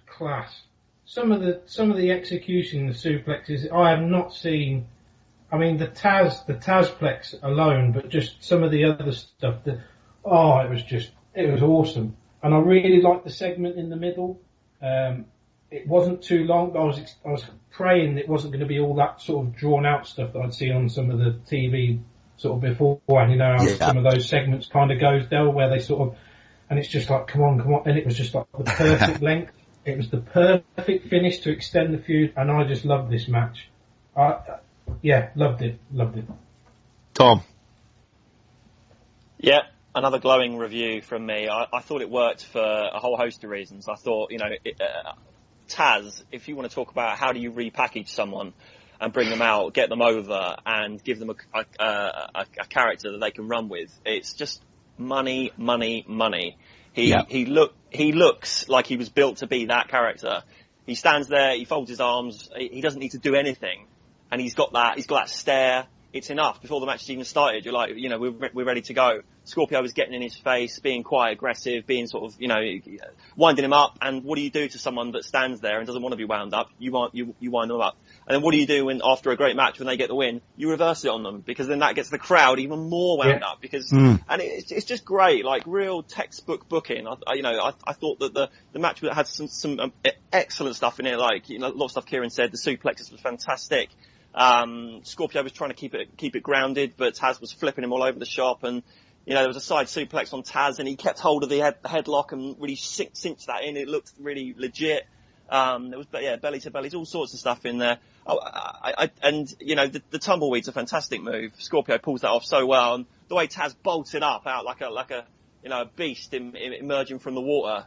Speaker 5: class. Some of the execution, the suplexes, I have not seen. I mean, the Tazplex alone, but just some of the other stuff. It was awesome. And I really liked the segment in the middle. It wasn't too long, but I was praying it wasn't going to be all that sort of drawn out stuff that I'd seen on some of the TV sort of beforehand, how some of those segments kind of goes down where they sort of, and it's just like, come on, and it was just like the perfect length. It was the perfect finish to extend the feud, and I just loved this match. Loved it.
Speaker 3: Tom?
Speaker 4: Yeah, another glowing review from me. I thought it worked for a whole host of reasons. I thought, Taz, if you want to talk about how do you repackage someone and bring them out, get them over, and give them a character that they can run with, it's just money. He looks like he was built to be that character. He stands there, he folds his arms, he doesn't need to do anything, and he's got that stare. It's enough. Before the match has even started, you're like, we're ready to go. Scorpio was getting in his face, being quite aggressive, being sort of, winding him up. And what do you do to someone that stands there and doesn't want to be wound up? You wind them up. And then what do you do when, after a great match, when they get the win? You reverse it on them, because then that gets the crowd even more wound up. And it's just great, like real textbook booking. I thought that the match had some excellent stuff in it, like, a lot of stuff Kieran said. The suplexes was fantastic. Scorpio was trying to keep it grounded, but Taz was flipping him all over the shop, and there was a side suplex on Taz, and he kept hold of the headlock and really cinched that in. It looked really legit. There was belly to bellies, all sorts of stuff in there. The tumbleweed's a fantastic move. Scorpio pulls that off so well, and the way Taz bolted up out like a beast emerging from the water.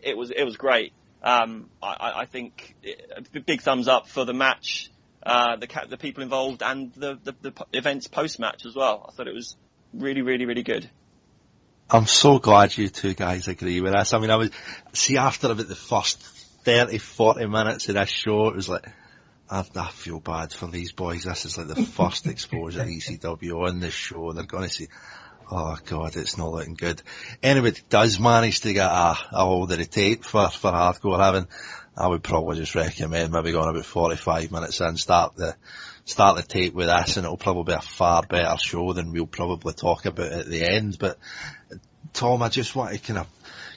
Speaker 4: It was great. I think big thumbs up for the match. The people involved, and the events post-match as well. I thought it was really, really, really good.
Speaker 3: I'm so glad you two guys agree with us. I mean, after about the first 30, 40 minutes of this show, it was like, I feel bad for these boys. This is like the first exposure to ECW on this show, and they're going to say, Oh God, it's not looking good. Anybody does manage to get a hold of the tape for Hardcore Heaven, I would probably just recommend maybe going about 45 minutes in, start the tape with this, and it'll probably be a far better show than we'll probably talk about at the end. But Tom, I just want to kind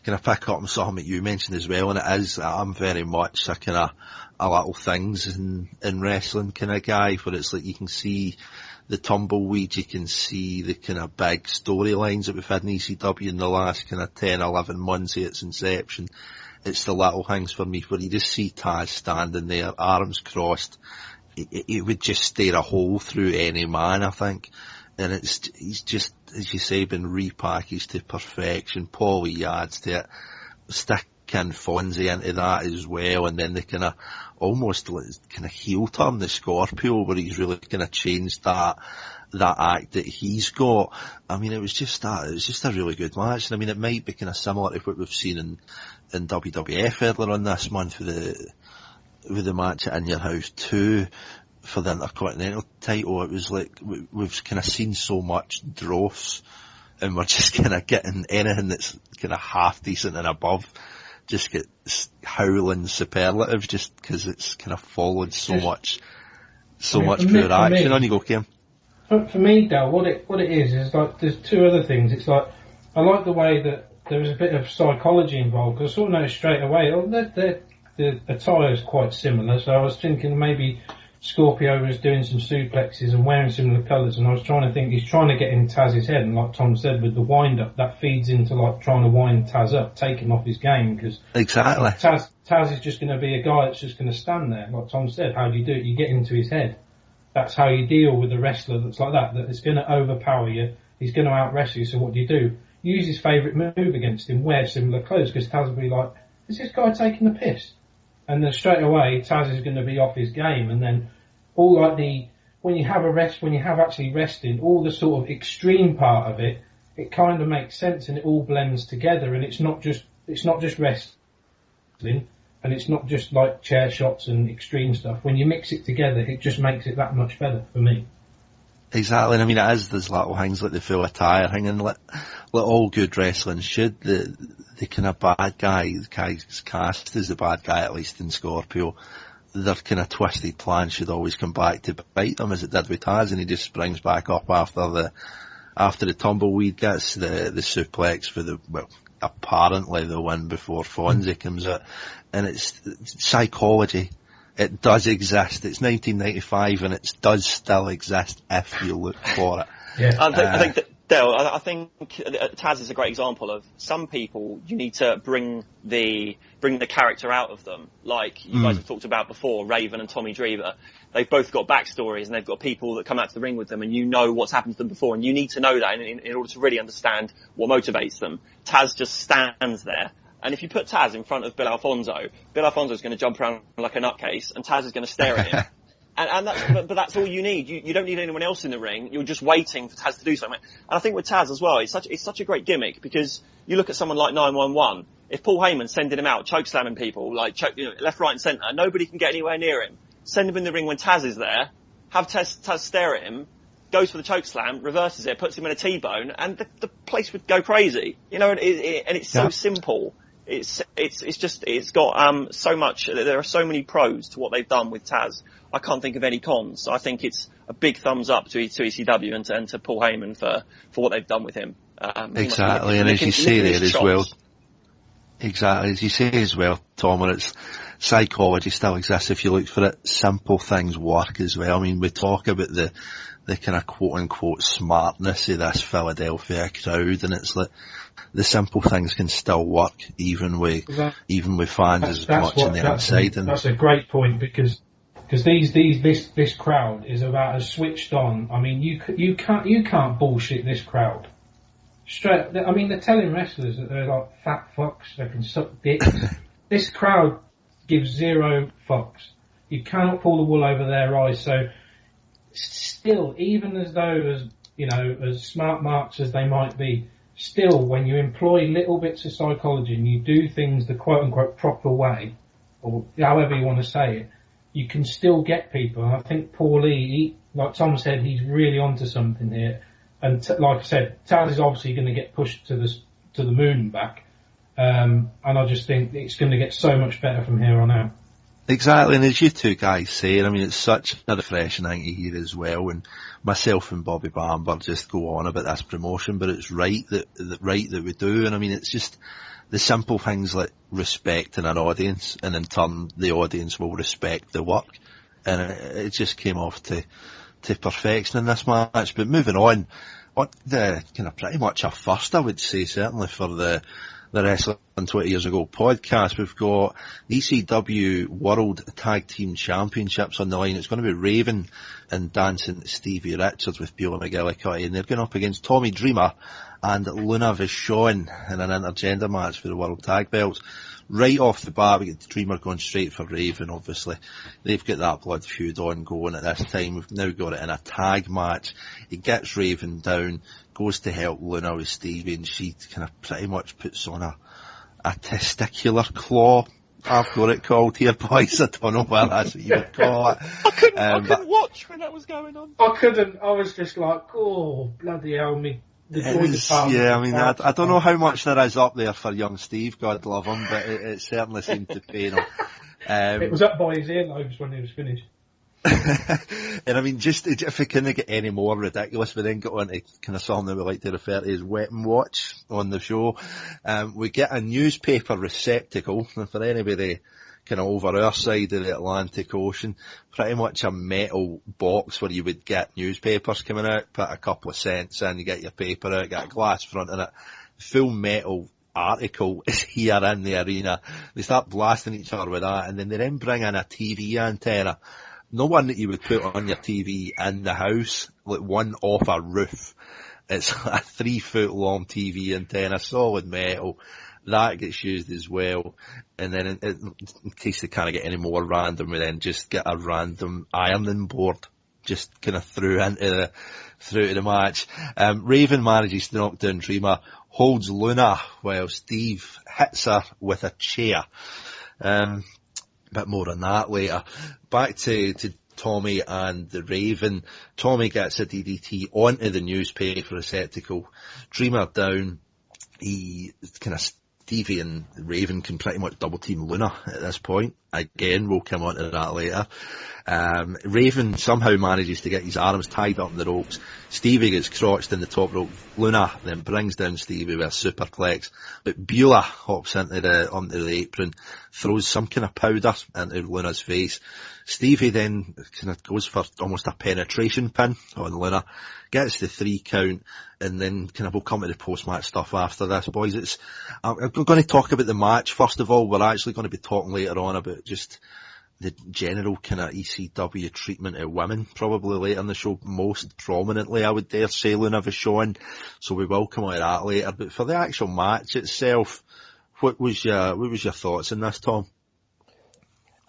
Speaker 3: of pick up on something that you mentioned as well, and it is, I'm very much a kind of a little things in wrestling kind of guy, where it's like you can see the tumbleweed, you can see the kind of big storylines that we've had in ECW in the last kind of 10, 11 months of its inception. It's the little things for me, where you just see Taz standing there, arms crossed. It would just stare a hole through any man, I think. And he's just, as you say, been repackaged to perfection. Paulie adds to it. Stick in Fonzie into that as well, and then they kind of almost kind of heel turn the Scorpio, where he's really kind of changed that act that he's got. I mean, it was just a really good match. And I mean, it might be kind of similar to what we've seen in WWF earlier on this month with the match at In Your House 2 for the Intercontinental title. It was like we've kind of seen so much dross, and we're just kind of getting anything that's kind of half decent and above just get howling superlative, just because it's kind of followed so much pure action. On you go, Kim.
Speaker 5: For me, Dal, what it is like there's two other things. It's like I like the way that there was a bit of psychology involved, because I sort of noticed straight away, the attire is quite similar, so I was thinking maybe Scorpio was doing some suplexes and wearing similar colours, and I was trying to think he's trying to get in Taz's head, and like Tom said, with the wind up, that feeds into like trying to wind Taz up, take him off his game, because
Speaker 3: exactly
Speaker 5: Taz is just going to be a guy that's just going to stand there. Like Tom said, how do you do it? You get into his head. That's how you deal with a wrestler that's like that is going to overpower you. He's going to out-wrestle you, so what do? Use his favourite move against him, wear similar clothes, because Taz will be like, is this guy taking the piss? And then straight away, Taz is going to be off his game, and then all like when you have actually wrestling, all the sort of extreme part of it, it kind of makes sense and it all blends together, and it's not just wrestling, and it's not just like chair shots and extreme stuff. When you mix it together, it just makes it that much better for me.
Speaker 3: Exactly, and I mean, it is those little things like the full attire thing, and like all good wrestling should. The kind of bad guy, the guy's cast as the bad guy, at least in Scorpio, their kind of twisted plan should always come back to bite them, as it did with Taz, and he just springs back up after the tumbleweed gets the suplex for apparently the win before Fonzie comes out. And it's psychology. It does exist. It's 1995 and it does still exist if you look for it.
Speaker 4: Yeah. I think that, Dale, I think Taz is a great example of some people you need to bring the character out of them. Like you guys have talked about before, Raven and Tommy Dreamer. They've both got backstories and they've got people that come out to the ring with them, and you know what's happened to them before, and you need to know that in order to really understand what motivates them. Taz just stands there. And if you put Taz in front of Bill Alfonso is going to jump around like a nutcase, and Taz is going to stare at him. But that's all you need. You don't need anyone else in the ring. You're just waiting for Taz to do something. And I think with Taz as well, it's such a great gimmick, because you look at someone like 911. If Paul Heyman's sending him out, choke slamming people, like left, right, and centre, nobody can get anywhere near him. Send him in the ring when Taz is there. Have Taz stare at him. Goes for the choke slam, reverses it, puts him in a T-bone, and the place would go crazy. And it's so simple. It's got so much. There are so many pros to what they've done with Taz. I can't think of any cons. So I think it's a big thumbs up to ECW and to Paul Heyman for what they've done with him.
Speaker 3: Exactly, and as you say there as well. Exactly, as you say as well, Tom, and it's psychology still exists if you look for it. Simple things work as well. I mean, we talk about the kind of quote unquote smartness of this Philadelphia crowd, and it's like the simple things can still work even with fans as much on the outside. And
Speaker 5: that's a great point, because this crowd is about as switched on. I mean, you can't bullshit this crowd. Straight. I mean, they're telling wrestlers that they're like fat fucks, they can suck dicks. This crowd gives zero fucks. You cannot pull the wool over their eyes. So still, even as though as smart marks as they might be, still, when you employ little bits of psychology and you do things the quote-unquote proper way, or however you want to say it, you can still get people. And I think Paul Lee, like Tom said, he's really onto something here. And like I said, Taz is obviously going to get pushed to the moon and back. And I just think it's going to get so much better from here on out.
Speaker 3: Exactly, and as you two guys say, I mean, it's such a refreshing thing to hear as well, and myself and Bobby Bamber just go on about this promotion, but it's right that we do, and I mean, it's just the simple things like respecting an audience, and in turn, the audience will respect the work, and it just came off to perfection in this match. But moving on the kind of pretty much a first, I would say, certainly for the Wrestling 20 Years Ago podcast, we've got ECW World Tag Team Championships on the line. It's going to be Raven and Dancing Stevie Richards with Beulah McGillicuddy, and they're going up against Tommy Dreamer and Luna Vachon in an intergender match for the World Tag Belts. Right off the bat, we get Dreamer going straight for Raven, obviously. They've got that blood feud ongoing at this time. We've now got it in a tag match. He gets Raven down, goes to help Luna with Stevie, and she kind of pretty much puts on a testicular claw. I've got it called here, boys. I don't know what that's what you would call it.
Speaker 4: I couldn't watch when that was going on.
Speaker 5: I couldn't. I was just like, oh, bloody hell, me.
Speaker 3: Yeah, I mean, I don't know how much there is up there for young Steve, God love him, but it certainly seemed to pain him.
Speaker 5: It was up by his earlobes when he was finished.
Speaker 3: And I mean, just if it couldn't get any more ridiculous, we then got on to kind of something that we like to refer to as Weapon Watch on the show. We get a newspaper receptacle, and for anybody kind of over our side of the Atlantic Ocean, pretty much a metal box where you would get newspapers coming out, put a couple of cents in, you get your paper out, get a glass front in it, full metal article is here in the arena. They start blasting each other with that, and then they then bring in a TV antenna. No one that you would put on your TV in the house, like one off a roof. It's a 3 foot long TV antenna, solid metal. That gets used as well. And then in case they can't get any more random, we then just get a random ironing board just kind of through into the match. Raven manages to knock down Dreamer, holds Luna while Steve hits her with a chair. Bit more on that later. Back to Tommy and the Raven. Tommy gets a DDT onto the newspaper receptacle. Dreamer down. He kind of Stevie and Raven can pretty much double team Luna at this point. Again, we'll come on to that later. Raven somehow manages to get his arms tied up in the ropes. Stevie gets crotched in the top rope. Luna then brings down Stevie with a superplex. But Beulah hops onto the apron, throws some kind of powder into Luna's face. Stevie then kind of goes for almost a penetration pin on Luna, gets the 3 count, and then kind of we'll come to the post-match stuff after this, boys. I'm going to talk about the match first of all. We're actually going to be talking later on about just the general kind of ECW treatment of women, probably later in the show, most prominently, I would dare say, Luna Vachon. So we will come on to that later. But for the actual match itself, what was your thoughts on this, Tom?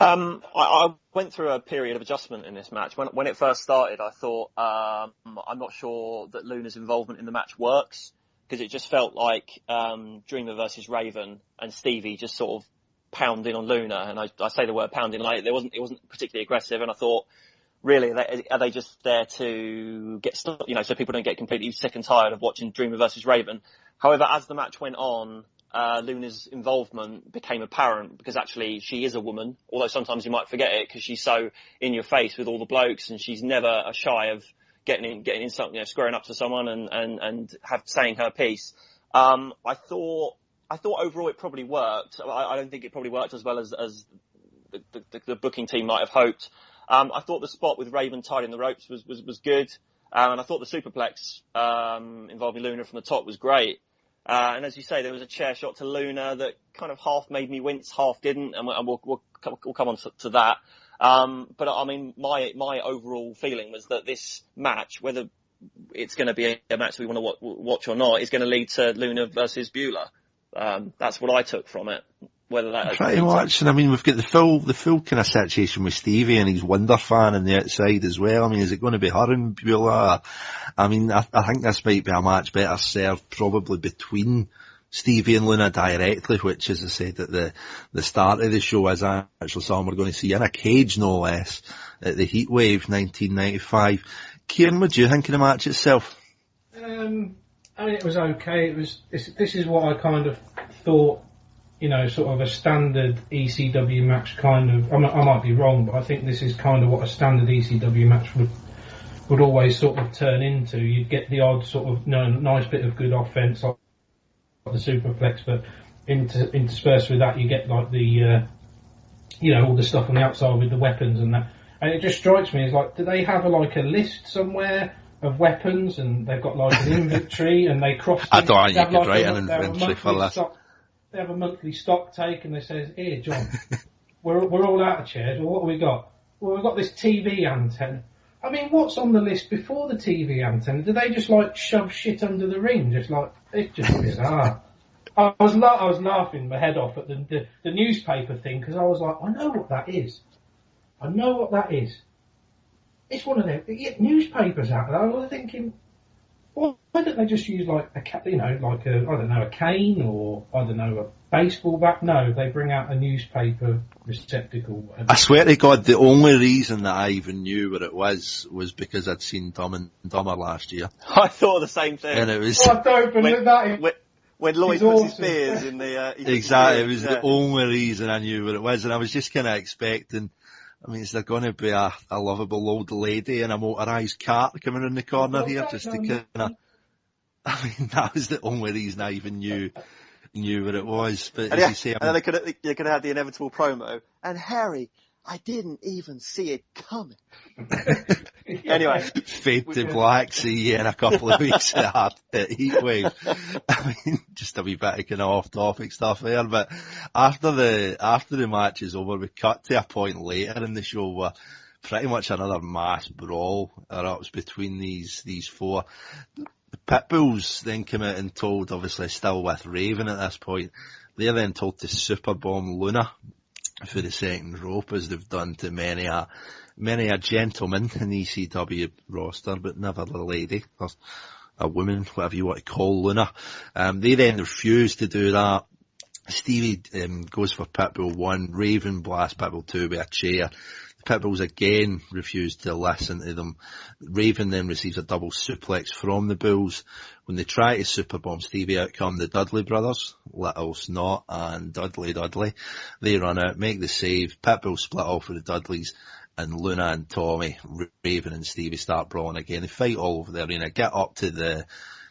Speaker 4: I went through a period of adjustment in this match. When it first started, I thought, I'm not sure that Luna's involvement in the match works, because it just felt like Dreamer versus Raven and Stevie just sort of pounding on Luna. And I say the word pounding, like it wasn't particularly aggressive. And I thought, really, are they just there to get, so people don't get completely sick and tired of watching Dreamer versus Raven? However, as the match went on, Luna's involvement became apparent, because actually she is a woman, although sometimes you might forget it because she's so in your face with all the blokes, and she's never shy of getting in something, squaring up to someone and saying her piece. I thought overall it probably worked. I don't think it probably worked as well as the booking team might have hoped. I thought the spot with Raven tied in the ropes was good, and I thought the superplex involving Luna from the top was great. And as you say, there was a chair shot to Luna that kind of half made me wince, half didn't, and we'll come on to that. But I mean, my overall feeling was that this match, whether it's going to be a match that we want to watch or not, is going to lead to Luna versus Beulah. That's what I took from it. Whether that
Speaker 3: pretty much, and I mean, we've got the full kind of situation with Stevie and his Wonder fan on the outside as well. I mean, is it going to be her and Beulah? I mean, I think this might be a match better served probably between Stevie and Luna directly, which, as I said at the start of the show, is actually something we're going to see in a cage, no less, at the Heatwave 1995. Kieran, what do you think of the match itself?
Speaker 5: I mean, it was okay. This is what I kind of thought, you know, sort of a standard ECW match kind of. I might be wrong, but I think this is kind of what a standard ECW match would always sort of turn into. You'd get the odd sort of nice bit of good offense, like the superplex, but interspersed with that, you get like the, you know, all the stuff on the outside with the weapons and that. And it just strikes me as like, do they have a list somewhere of weapons, and they've got like an inventory, and they cross.
Speaker 3: I don't think you could write an inventory for that.
Speaker 5: They have a monthly stock take, and they say, "Here, John, we're all out of chairs. Well, what have we got? Well, we've got this TV antenna." I mean, what's on the list before the TV antenna? Do they just like shove shit under the ring? Just like, it's just bizarre. I was laughing my head off at the newspaper thing, because I was like, I know what that is. It's one of them newspapers out there. I was thinking, well, why don't they just use like a cane, or I don't know, a baseball bat? No, they bring out a newspaper receptacle. Whatever.
Speaker 3: I swear to God, the only reason that I even knew what it was because I'd seen Dumb and Dumber last year.
Speaker 4: I thought the same thing.
Speaker 3: And it was
Speaker 4: when Lloyd puts his spears in the
Speaker 3: exactly, it was the only reason I knew what it was, and I was just kind of expecting. I mean, is there going to be a lovable old lady in a motorised cart coming in the corner here just to kind of... I mean, that was the only reason I even knew what it was. But as you say...
Speaker 4: And then they could have had the inevitable promo. And Harry, I didn't even see it coming. Anyway.
Speaker 3: Fade to black, see you in a couple of weeks at Heat Wave. I mean, just a wee bit of kind of off-topic stuff there, but after the match is over, we cut to a point later in the show where pretty much another mass brawl erupts between these four. The Pitbulls then come out and told, obviously still with Raven at this point, they're then told to superbomb Luna for the second rope, as they've done to many a gentleman in the ECW roster, but never the lady, or a woman, whatever you want to call Luna. They then refuse to do that. Stevie goes for Pitbull 1, Raven blasts Pitbull 2 with a chair. The Pitbulls again refuse to listen to them. Raven then receives a double suplex from the Bulls. When they try to superbomb Stevie, out come the Dudley brothers, Little Snot and Dudley. They run out, make the save. Pitbull split off with the Dudleys, and Luna and Tommy, Raven and Stevie start brawling again. They fight all over the arena, get up to the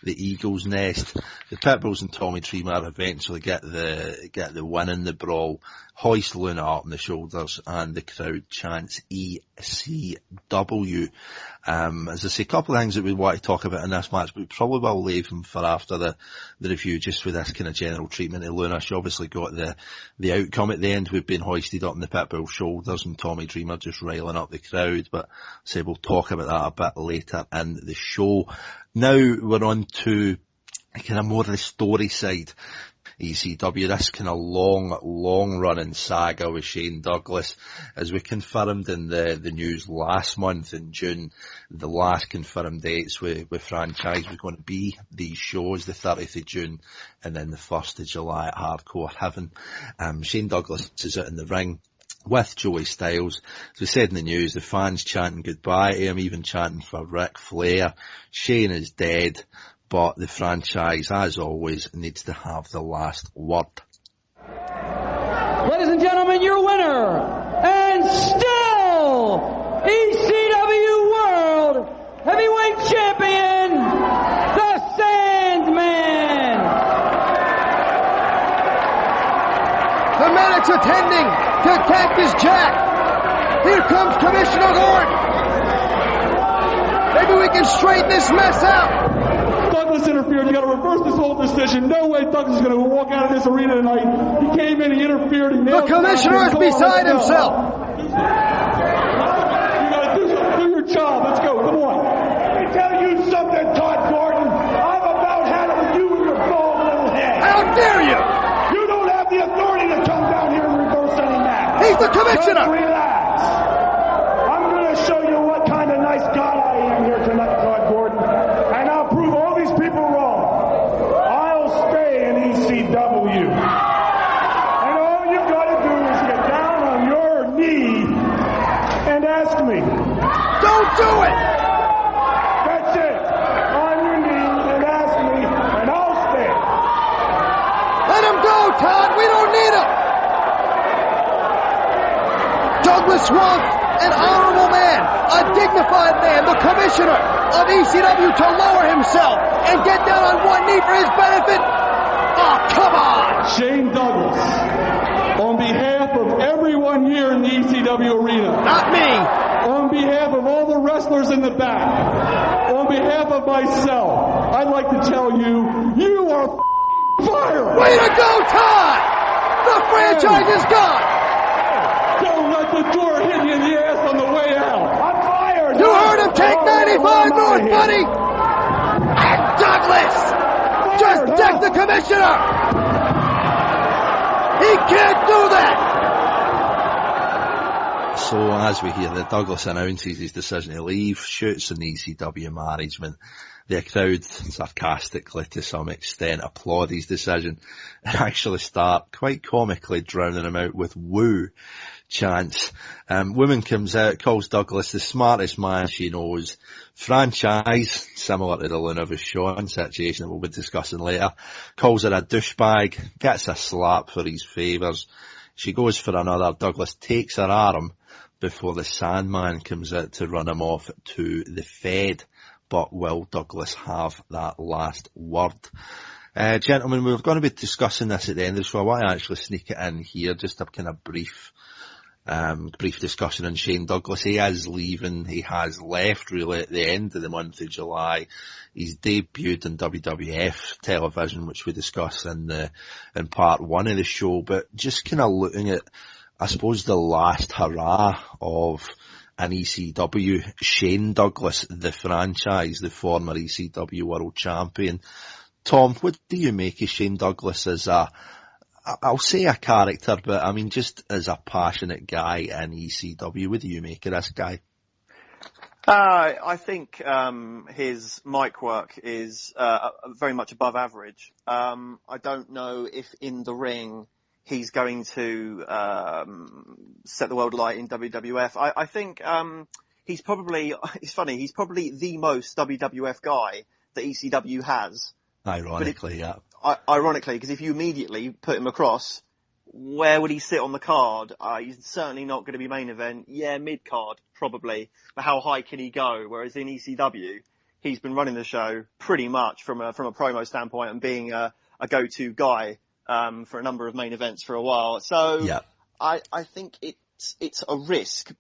Speaker 3: Eagle's Nest. The Pitbulls and Tommy Dreamer eventually get the win in the brawl, hoist Luna up on the shoulders, and the crowd chants ECW. As I say, a couple of things that we want to talk about in this match, but we probably will leave them for after the review, just with this kind of general treatment of Luna. She obviously got the outcome at the end. We've been hoisted up on the Pitbull shoulders, and Tommy Dreamer just riling up the crowd, but say we'll talk about that a bit later in the show. Now we're on to kind of more of the story side. ECW, this kind of long running saga with Shane Douglas, as we confirmed in the news last month in June. The last confirmed dates with franchise was going to be these shows, the 30th of June and then the 1st of July at Hardcore Heaven. Shane Douglas is out in the ring with Joey Styles. As we said in the news, the fans chanting goodbye to him, even chanting for Ric Flair. Shane is dead, but the franchise, as always, needs to have the last word.
Speaker 9: Ladies and gentlemen, your winner, and still ECW World Heavyweight Champion, the Sandman.
Speaker 1: The Maddox attending to Cactus Jack. Here comes Commissioner Gordon. Maybe we can straighten this mess out.
Speaker 2: Douglas interfered. You got to reverse this whole decision. No way Douglas is going to walk out of this arena tonight. He came in, he interfered, he nailed
Speaker 1: the commissioner is beside himself.
Speaker 2: You got to do your job. Let's go. Come on. Let me tell you something, Todd Gordon. I'm about had it with you and your bald little head.
Speaker 1: How dare you?
Speaker 2: You don't have the authority to come down here and reverse any match.
Speaker 1: He's the commissioner.
Speaker 2: Just relax. I'm going to show you what kind of nice guy I am here tonight, Todd Gordon. And I'll prove all these people wrong. I'll stay in ECW. And all you got to do is get down on your knee and ask me.
Speaker 1: Don't do it!
Speaker 2: That's it. On your knee
Speaker 1: swamp, an honorable man, a dignified man, the commissioner of ECW, to lower himself and get down on one knee for his benefit. Oh, come on!
Speaker 2: Shane Douglas, on behalf of everyone here in the ECW arena.
Speaker 1: Not me.
Speaker 2: On behalf of all the wrestlers in the back. On behalf of myself, I'd like to tell you, you are fired!
Speaker 1: Way to go, Todd! The franchise is gone!
Speaker 2: Don't let the door hit you in the ass on the way out! I'm fired!
Speaker 1: You heard him, take 95 north, buddy! And Douglas just decked the commissioner! He can't do that!
Speaker 3: So as we hear that Douglas announces his decision to leave, shoots on the ECW management, the crowd sarcastically to some extent applaud his decision and actually start quite comically drowning him out with woo chants. Woman comes out, calls Douglas the smartest man she knows. Franchise, similar to the Luna Vachon situation that we'll be discussing later, calls her a douchebag, gets a slap for his favours. She goes for another. Douglas takes her arm before the Sandman comes out to run him off to the Fed. But will Douglas have that last word? Gentlemen, we're going to be discussing this at the end of the show. I want to actually sneak it in here, just a kind of brief discussion on Shane Douglas. He is leaving. He has left really at the end of the month of July. He's debuted on WWF television, which we discussed in part one of the show. But just kind of looking at, I suppose, the last hurrah of an ECW, Shane Douglas, the franchise, the former ECW World Champion. Tom, what do you make of Shane Douglas as I'll say a character, but I mean just as a passionate guy in ECW? What do you make of this guy?
Speaker 4: I think his mic work is very much above average. I don't know if in the ring he's going to set the world alight in WWF. I think he's probably the most WWF guy that ECW has.
Speaker 3: Ironically, yeah.
Speaker 4: Ironically, because if you immediately put him across, where would he sit on the card? He's certainly not going to be main event. Yeah, mid-card, probably. But how high can he go? Whereas in ECW, he's been running the show pretty much from a promo standpoint and being a go-to guy for a number of main events for a while. So yeah. I think it's a risk,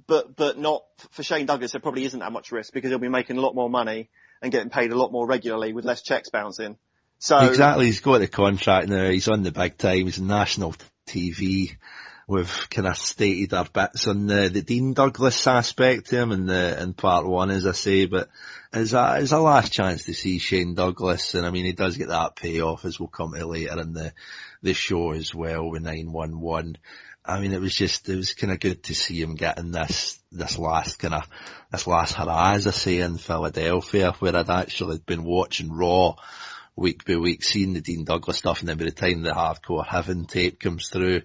Speaker 4: but not for Shane Douglas. There probably isn't that much risk because he'll be making a lot more money and getting paid a lot more regularly with less checks bouncing. So
Speaker 3: exactly, he's got the contract now. He's on the big time. He's on national TV. We've kind of stated our bits on the Dean Douglas aspect to him in part one, as I say, but as a last chance to see Shane Douglas, and I mean, he does get that payoff, as we'll come to later in the show as well, with 911. I mean, it was kind of good to see him getting this last hurrah, as I say, in Philadelphia, where I'd actually been watching Raw week by week, seeing the Dean Douglas stuff, and then by the time the Hardcore Heaven tape comes through,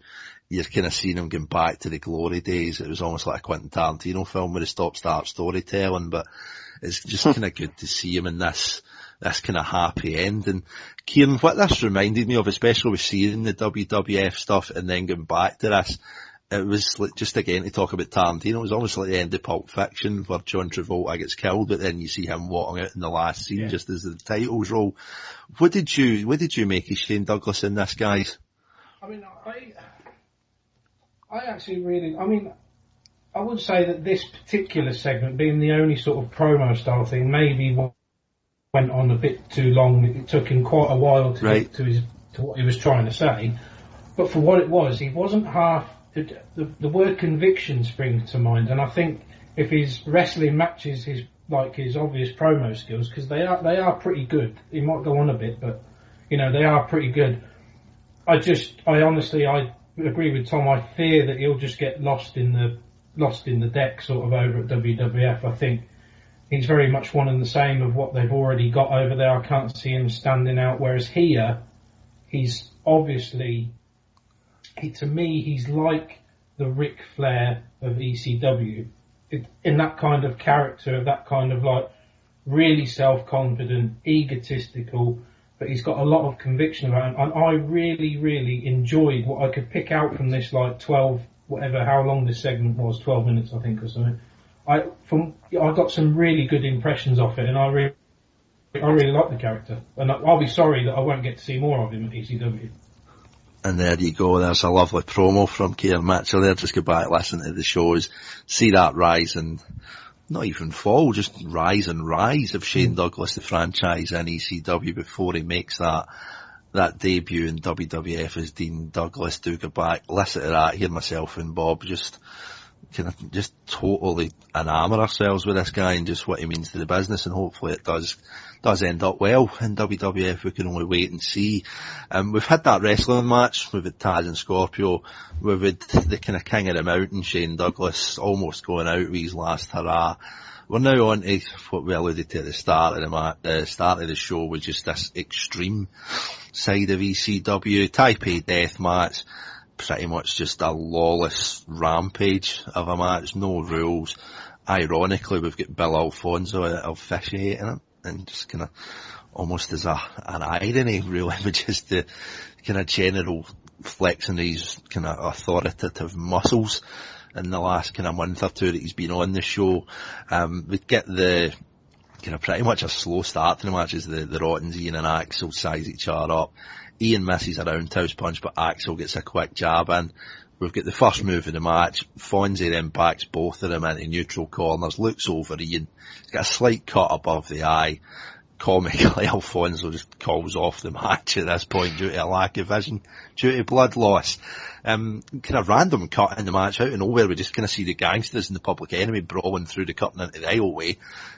Speaker 3: you're kind of seeing him going back to the glory days. It was almost like a Quentin Tarantino film with a stop-start storytelling, but it's just kind of good to see him in this kind of happy end. And Kieran, what this reminded me of, especially with seeing the WWF stuff and then going back to this, it was like, just again to talk about Tarantino, it was almost like the end of Pulp Fiction where John Travolta gets killed, but then you see him walking out in the last scene just as the titles roll. What did you make of Shane Douglas in this, guys?
Speaker 5: I mean, I actually really, I mean, I would say that this particular segment, being the only sort of promo style thing, maybe went on a bit too long. It took him quite a while to get to what he was trying to say. But for what it was, he wasn't half. The word conviction springs to mind, and I think if his wrestling matches his obvious promo skills, because they are pretty good. He might go on a bit, but they are pretty good. I honestly agree with Tom. I fear that he'll just get lost in the deck sort of over at WWF. I think he's very much one and the same of what they've already got over there. I can't see him standing out. Whereas here, he's obviously, to me, he's like the Ric Flair of ECW. In that kind of character, of that kind of like really self-confident, egotistical, but he's got a lot of conviction about him. And I really, really enjoyed what I could pick out from this like 12 whatever, how long this segment was, 12 minutes I think or something. I got some really good impressions off it, and I really like the character, and I'll be sorry that I won't get to see more of him at ECW.
Speaker 3: And there you go, there's a lovely promo from Kieran Mitchell there. Just go back, listen to the shows, see that rise and not even fall, just rise and rise of Shane Douglas, the franchise in ECW, before he makes that debut in WWF as Dean Douglas. Do go back, listen to that, hear myself and Bob just totally enamour ourselves with this guy and just what he means to the business, and hopefully it does end up well in WWF. We can only wait and see. We've had that wrestling match, we've had Taz and Scorpio, we've had the kind of king of the mountain, Shane Douglas, almost going out with his last hurrah. We're now on to what we alluded to at the start of the show, with just this extreme side of ECW. Type A death match, pretty much just a lawless rampage of a match, no rules. Ironically, we've got Bill Alfonso officiating it, and just kind of almost as an irony, really, with just the kind of general flexing these kind of authoritative muscles in the last kind of month or two that he's been on the show. We get the kind of pretty much a slow start to the match as the Rottens, Ian and Axel, size each other up. Ian misses a roundhouse punch, but Axel gets a quick jab in. We've got the first move of the match. Fonzie then backs both of them into neutral corners, looks over Ian. He's got a slight cut above the eye. Comically, Alfonso just calls off the match at this point due to a lack of vision, due to blood loss. Kind of random cut in the match out of nowhere. We just kind of see the gangsters and the Public Enemy brawling through the curtain into the aisleway.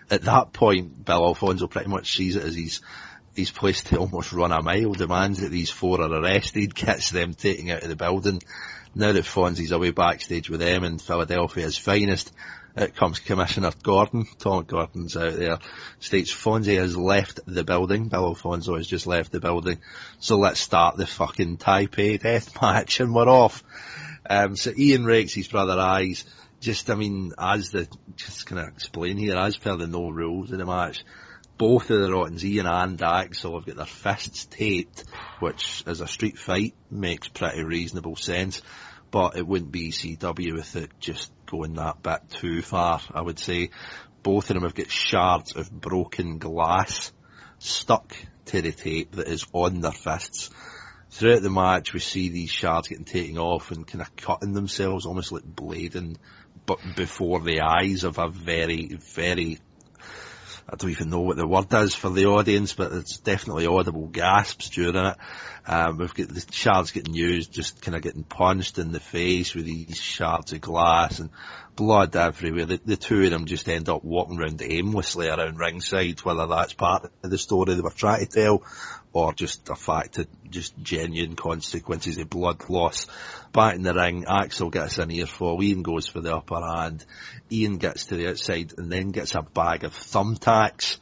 Speaker 3: At that point, Bill Alfonso pretty much sees it as he's placed to almost run a mile, demands that these four are arrested, gets them taken out of the building. Now that Fonzie's away backstage with them in Philadelphia's finest, out comes Commissioner Gordon. Tom Gordon's out there, states Fonzie has left the building. Bill Alfonso has just left the building. So let's start the fucking Type A death match, and we're off. So Ian rakes his brother eyes. Just kind of explain here, as per the no rules of the match, both of the Rottens, Ian and Axel, have got their fists taped, which as a street fight makes pretty reasonable sense, but it wouldn't be ECW with it just going that bit too far, I would say. Both of them have got shards of broken glass stuck to the tape that is on their fists. Throughout the match, we see these shards getting taken off and kind of cutting themselves, almost like blading, but before the eyes of a very, very, I don't even know what the word is for the audience, but it's definitely audible gasps during it. We've got the shards getting used, just kind of getting punched in the face with these shards of glass and blood everywhere. The two of them just end up walking around aimlessly around ringside, whether that's part of the story they were trying to tell or just a fact of just genuine consequences of blood loss. Back in the ring, Axel gets an earful, Ian goes for the upper hand, Ian gets to the outside and then gets a bag of thumbtacks,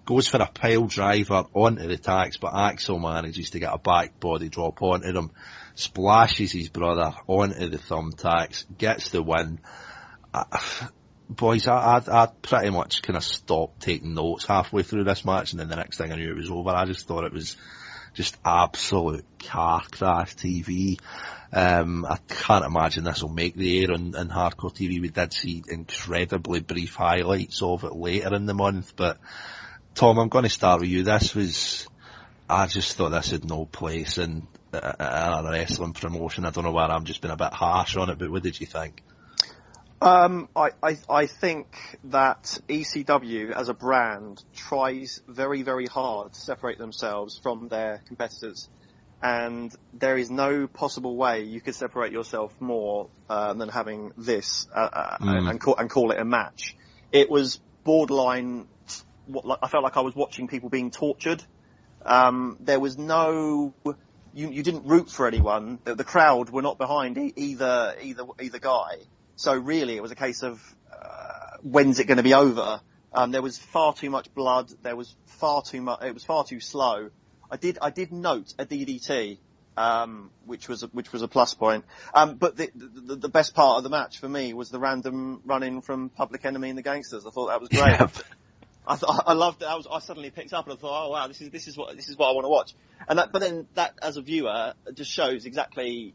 Speaker 3: goes for a pile driver onto the tacks, but Axel manages to get a back body drop onto them, splashes his brother onto the thumbtacks, gets the win. Boys, I pretty much kind of stopped taking notes halfway through this match, and then the next thing I knew it was over. I just thought it was just absolute car crash TV. I can't imagine this will make the air on Hardcore TV. We did see incredibly brief highlights of it later in the month, but Tom, I'm going to start with you. I just thought this had no place in a wrestling promotion. I don't know why I'm just being a bit harsh on it, but what did you think?
Speaker 4: I think that ECW as a brand tries very, very hard to separate themselves from their competitors, and there is no possible way you could separate yourself more than having this and call it a match. It was borderline. I felt like I was watching people being tortured. There was no. You didn't root for anyone. The crowd were not behind either guy. So really, it was a case of when's it going to be over? There was far too much blood. There was far too much. It was far too slow. I did note a DDT, which was a plus point. But the best part of the match for me was the random run-in from Public Enemy and the Gangsters. I thought that was great. Yep. I loved it. I suddenly picked up and I thought, oh wow, this is what I want to watch. But then that as a viewer just shows exactly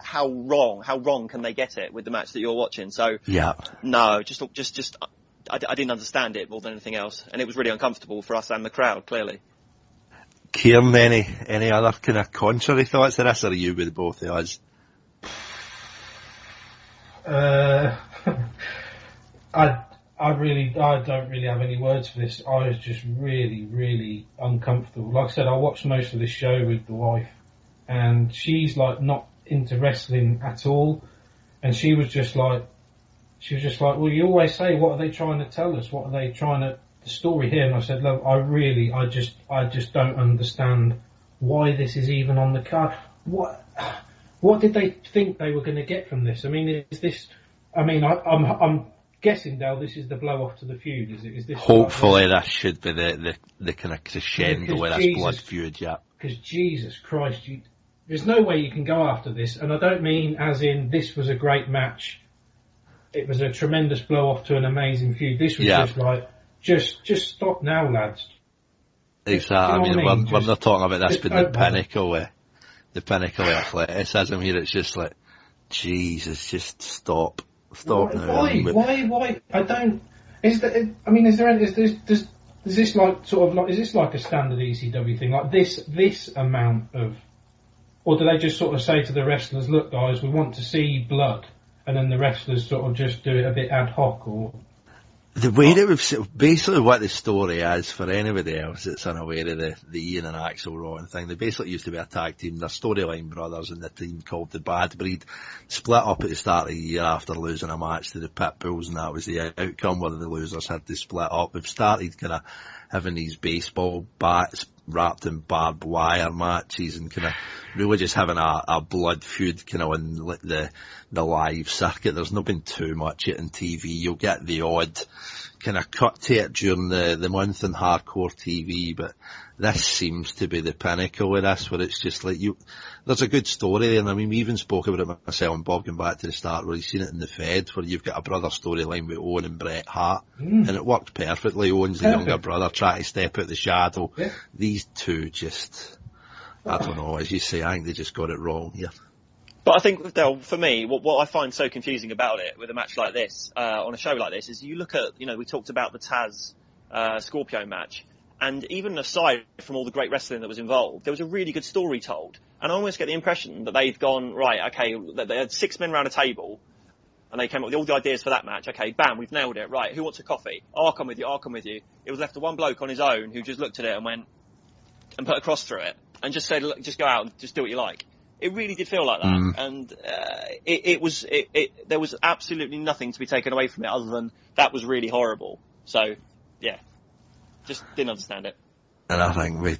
Speaker 4: how wrong can they get it with the match that you're watching? So no, just I didn't understand it more than anything else, and it was really uncomfortable for us and the crowd, clearly.
Speaker 3: Kieran, any other kind of contrary thoughts to this, or are you with both of us?
Speaker 5: I don't really have any words for this. I was just really, really uncomfortable. Like I said, I watched most of this show with the wife, and she's like not into wrestling at all, and she was just like, well, you always say, what are they trying to tell us? What are they trying to, the story here? And I said, look, I just don't understand why this is even on the card. What did they think they were going to get from this? I mean, is this, I mean, I'm guessing, Dale, this is the blow off to the feud, is it? Is this
Speaker 3: hopefully that should be the kind of crescendo with this blood feud, yeah.
Speaker 5: Because Jesus Christ, there's no way you can go after this, and I don't mean as in this was a great match. It was a tremendous blow off to an amazing feud. This was just like, just stop now, lads.
Speaker 3: Exactly. You know I mean, we're not talking about this being the pinnacle of athleticism here. It's just like, Jesus, just stop now.
Speaker 5: Why? I don't. Is this like sort of like, is this like a standard ECW thing? Like this amount of, or do they just sort of say to the wrestlers, look guys, we want to see blood, and then the wrestlers sort of just do it a bit ad hoc? Or
Speaker 3: the way that we've basically what the story is for anybody else that's unaware of the Ian and Axel Rotten thing, they basically used to be a tag team. They're Storyline Brothers, and the team called the Bad Breed split up at the start of the year after losing a match to the Pitbulls, and that was the outcome where the losers had to split up. We've started kind of having these baseball bats wrapped in barbed wire matches and kind of really just having a blood feud kind of on the live circuit. There's not been too much it on TV. You'll get the odd kind of cut to it during the month in hardcore TV, but this seems to be the pinnacle of this, where it's just like there's a good story there, and I mean, we even spoke about it myself and Bob going back to the start where you've seen it in the Fed, where you've got a brother storyline with Owen and Bret Hart, and it worked perfectly. Owen's the younger brother trying to step out the shadow. Yeah. These two just, I don't know, as you say, I think they just got it wrong here.
Speaker 4: But I think, Del, for me, what I find so confusing about it with a match like this, on a show like this, is you look at, we talked about the Taz Scorpio match, and even aside from all the great wrestling that was involved, there was a really good story told. And I almost get the impression that they've gone, right, okay, they had 6 men around a table, and they came up with all the ideas for that match. Okay, bam, we've nailed it. Right, who wants a coffee? Oh, I'll come with you. It was left to one bloke on his own who just looked at it and went, and put a cross through it, and just said, look, just go out and just do what you like. It really did feel like that, and there was absolutely nothing to be taken away from it other than that was really horrible. So, yeah, just didn't understand it.
Speaker 3: And I think we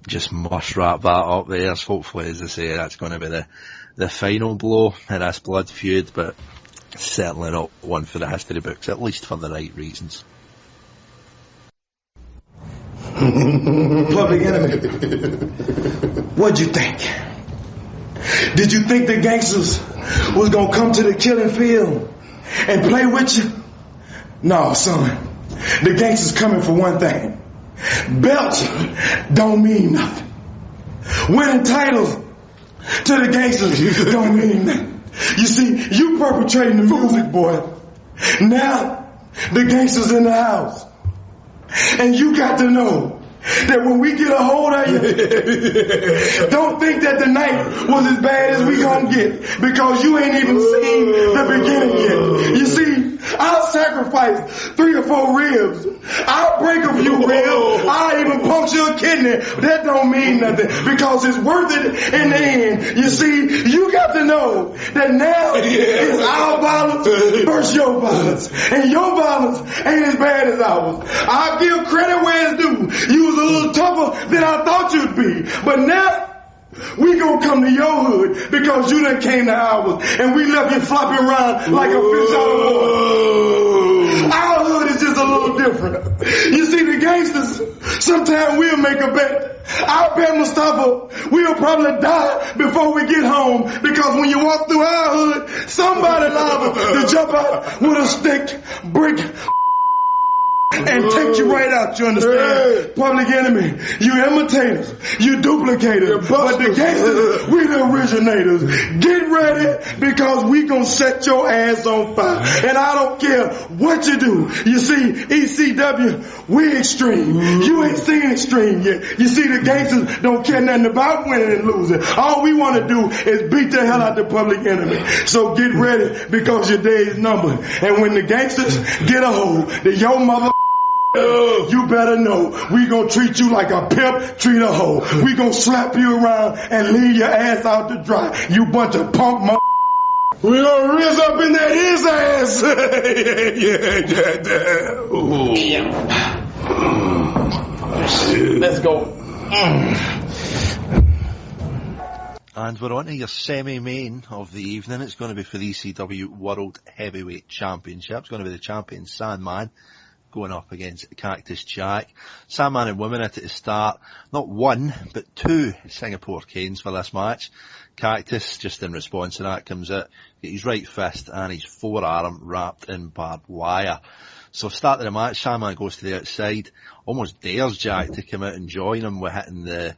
Speaker 3: just must wrap that up there. Hopefully, as I say, that's going to be the final blow in this blood feud, but certainly not one for the history books, at least for the right reasons.
Speaker 2: Public Enemy, what'd you think? Did you think the gangsters was gonna come to the killing field and play with you? No, son. The gangsters coming for one thing. Belts don't mean nothing. Winning titles to the gangsters don't mean nothing. You see, you perpetrating the music, boy. Now, the gangsters in the house. And you got to know that when we get a hold of you, don't think that the night was as bad as we gonna get, because you ain't even seen the beginning yet. You see, I'll sacrifice 3 or 4 ribs. I'll break a few ribs. I'll even puncture a kidney. That don't mean nothing, because it's worth it in the end. You see, you got to know that now it's our violence versus your violence. And your violence ain't as bad as ours. I'll give credit where it's due. You was a little tougher than I thought you'd be. But now, we gonna come to your hood because you done came to ours, and we left you flopping around like a fish out of water. Our hood is just a little different. You see, the gangsters, sometimes we'll make a bet. I'll bet Mustafa we'll probably die before we get home, because when you walk through our hood, somebody liable to jump out with a stick, brick, and take you right out, you understand? Public Enemy, you imitators, you duplicators, but the gangsters, we the originators. Get ready, because we gonna set your ass on fire. And I don't care what you do. You see, ECW, we extreme. You ain't seen extreme yet. You see, the gangsters don't care nothing about winning and losing. All we want to do is beat the hell out the Public Enemy. So get ready, because your day is numbered. And when the gangsters get a hold of your mother, you better know we gonna treat you like a pimp treat a hoe. We gonna slap you around and leave your ass out to dry. You bunch of punk mother. We gonna riz up in that his ass.
Speaker 7: Let's go.
Speaker 3: And we're on to your semi-main of the evening. It's going to be for the ECW World Heavyweight Championship. It's going to be the champion Sandman going up against Cactus Jack. Sandman and women at the start. Not one, but two Singapore canes for this match. Cactus, just in response to that, comes out, get his right fist and his forearm wrapped in barbed wire. So start of the match, Sandman goes to the outside, almost dares Jack to come out and join him with hitting the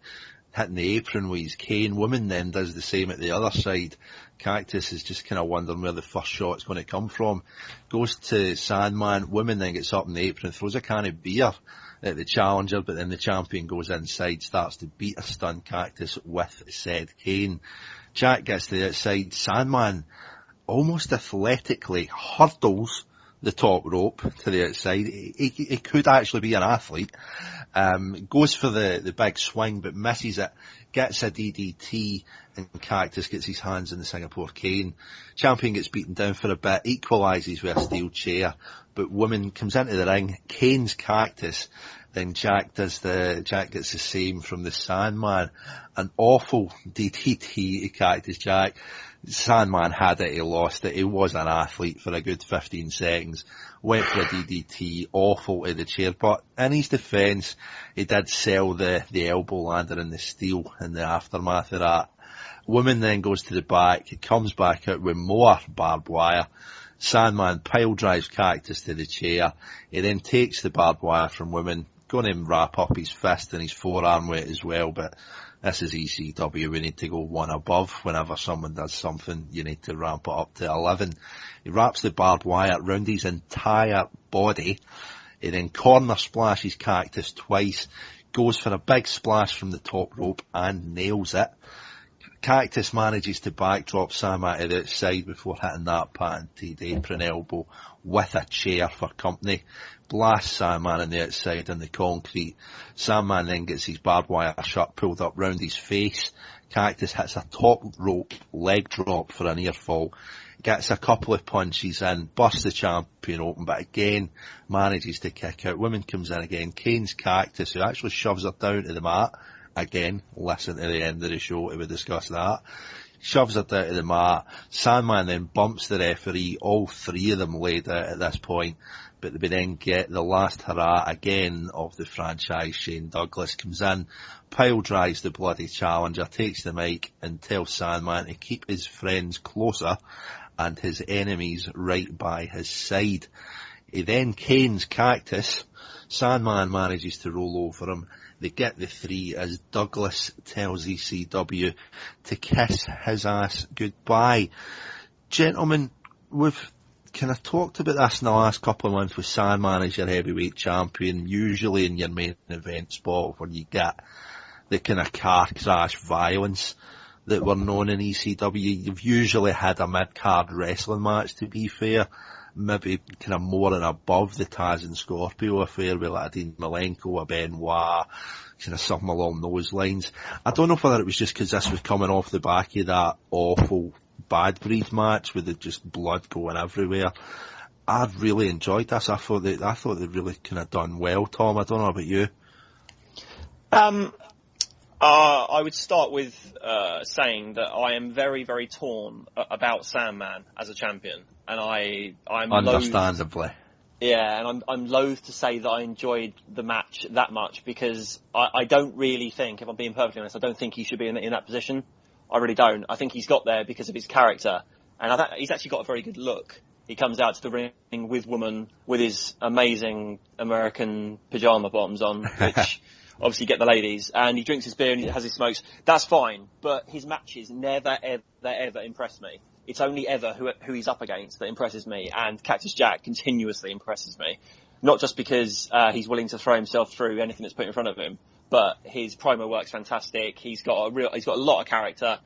Speaker 3: apron with his cane. Woman then does the same at the other side. Cactus is just kind of wondering where the first shot's going to come from. Goes to Sandman. Woman then gets up in the apron, throws a can of beer at the challenger, but then the champion goes inside, starts to beat a stunned Cactus with said cane. Jack gets to the outside. Sandman almost athletically hurdles the top rope to the outside. He could actually be an athlete. Goes for the big swing, but misses it. Gets a DDT, and Cactus gets his hands in the Singapore cane. Champion gets beaten down for a bit, equalises with a steel chair, but Woman comes into the ring, canes Cactus. Then Jack gets the same from the Sandman. An awful DDT to Cactus Jack. Sandman had it, he lost it. He was an athlete for a good 15 seconds. Went for a DDT, awful to the chair. But in his defence, he did sell the elbow lander in the steel in the aftermath of that. Woman then goes to the back, comes back out with more barbed wire. Sandman pile drives Cactus to the chair. He then takes the barbed wire from Woman, going to wrap up his fist and his forearm with it as well, but this is ECW. We need to go one above. Whenever someone does something, you need to ramp it up to 11. He wraps the barbed wire round his entire body. He then corner splashes Cactus twice, goes for a big splash from the top rope and nails it. Cactus manages to backdrop Sandman to the outside before hitting that patented apron elbow with a chair for company. Blasts Sandman on the outside in the concrete. Sandman then gets his barbed wire shirt pulled up round his face. Cactus hits a top rope leg drop for a near fall. Gets a couple of punches in, busts the champion open, but again manages to kick out. Woman comes in again, canes Cactus, who actually shoves her down to the mat. Again, listen to the end of the show to discuss that. Shoves her down to the mat. Sandman then bumps the referee. All three of them laid out at this point. But we then get the last hurrah again of the franchise. Shane Douglas comes in, pile drives the bloody challenger, takes the mic and tells Sandman to keep his friends closer and his enemies right by his side. He then canes Cactus. Sandman manages to roll over him. They get the three as Douglas tells ECW to kiss his ass goodbye. Gentlemen, we've kind of talked about this in the last couple of months with Sandman as your heavyweight champion, usually in your main event spot where you get the kind of car crash violence that we're known in ECW. You've usually had a mid-card wrestling match, to be fair. Maybe kind of more and above the Taz and Scorpio affair with like a Dean Malenko, a Benoit, kind of something along those lines. I don't know whether it was just because this was coming off the back of that awful Bad Breed match with the just blood going everywhere. I really enjoyed this. I thought they really kind of done well, Tom. I don't know about you.
Speaker 4: I would start with saying that I am very, very torn about Sandman as a champion, and I'm
Speaker 3: understandably.
Speaker 4: And I'm loath to say that I enjoyed the match that much because I don't really think, if I'm being perfectly honest, I don't think he should be in that position. I really don't. I think he's got there because of his character, and he's actually got a very good look he comes out to the ring with Woman with his amazing American pajama bottoms on, which obviously get the ladies, and he drinks his beer and he has his smokes. That's fine, but his matches never, ever impress me. It's only ever who he's up against that impresses me, and Cactus Jack continuously impresses me. Not just because he's willing to throw himself through anything that's put in front of him, but his promo work's fantastic. He's got a lot of character.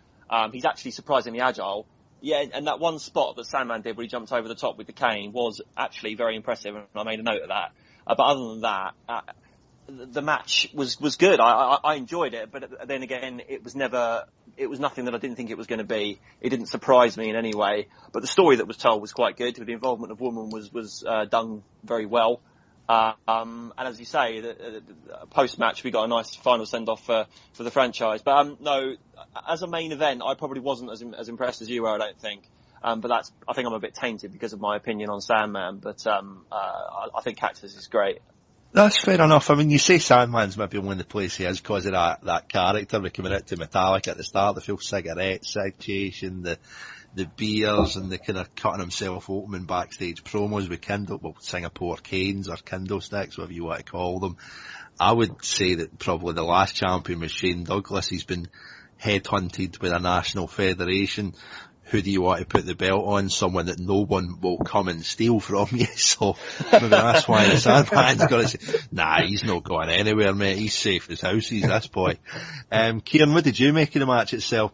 Speaker 4: He's actually surprisingly agile. Yeah, and that one spot that Sandman did where he jumped over the top with the cane was actually very impressive, and I made a note of that. But other than that, the match was good. I enjoyed it, but then again, it was nothing that I didn't think it was going to be. It didn't surprise me in any way. But the story that was told was quite good. The involvement of Woman was done very well. And as you say, the post-match, we got a nice final send-off for the franchise. But no, as a main event, I probably wasn't as impressed as you were, I don't think. But I think I'm a bit tainted because of my opinion on Sandman. But I think Cactus is great.
Speaker 3: That's fair enough. I mean, you say Sandman's maybe only the place he is because of that character. We're coming out to Metallica at the start, the full cigarette situation, the beers and the kind of cutting himself open in backstage promos with Singapore canes or Kindle sticks, whatever you want to call them. I would say that probably the last champion was Shane Douglas. He's been headhunted with a national federation. Who do you want to put the belt on? Someone that no one will come and steal from you. So maybe that's why the Sandman's got to say, nah, he's not going anywhere, mate. He's safe as houses, this boy. Kieran, what did you make of the match itself?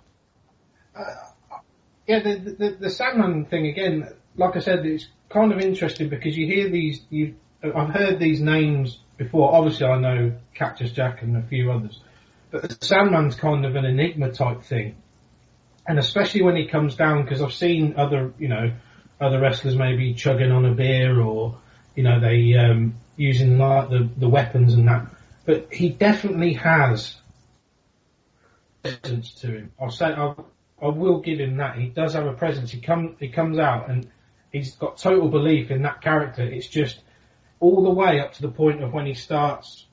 Speaker 5: Yeah, the Sandman thing again, like I said, it's kind of interesting because you hear I've heard these names before. Obviously I know Cactus Jack and a few others, but the Sandman's kind of an enigma type thing. And especially when he comes down, because I've seen other wrestlers maybe chugging on a beer or, they using like the weapons and that. But he definitely has presence to him. I will give him that. He does have a presence. He comes out and he's got total belief in that character. It's just all the way up to the point of when he starts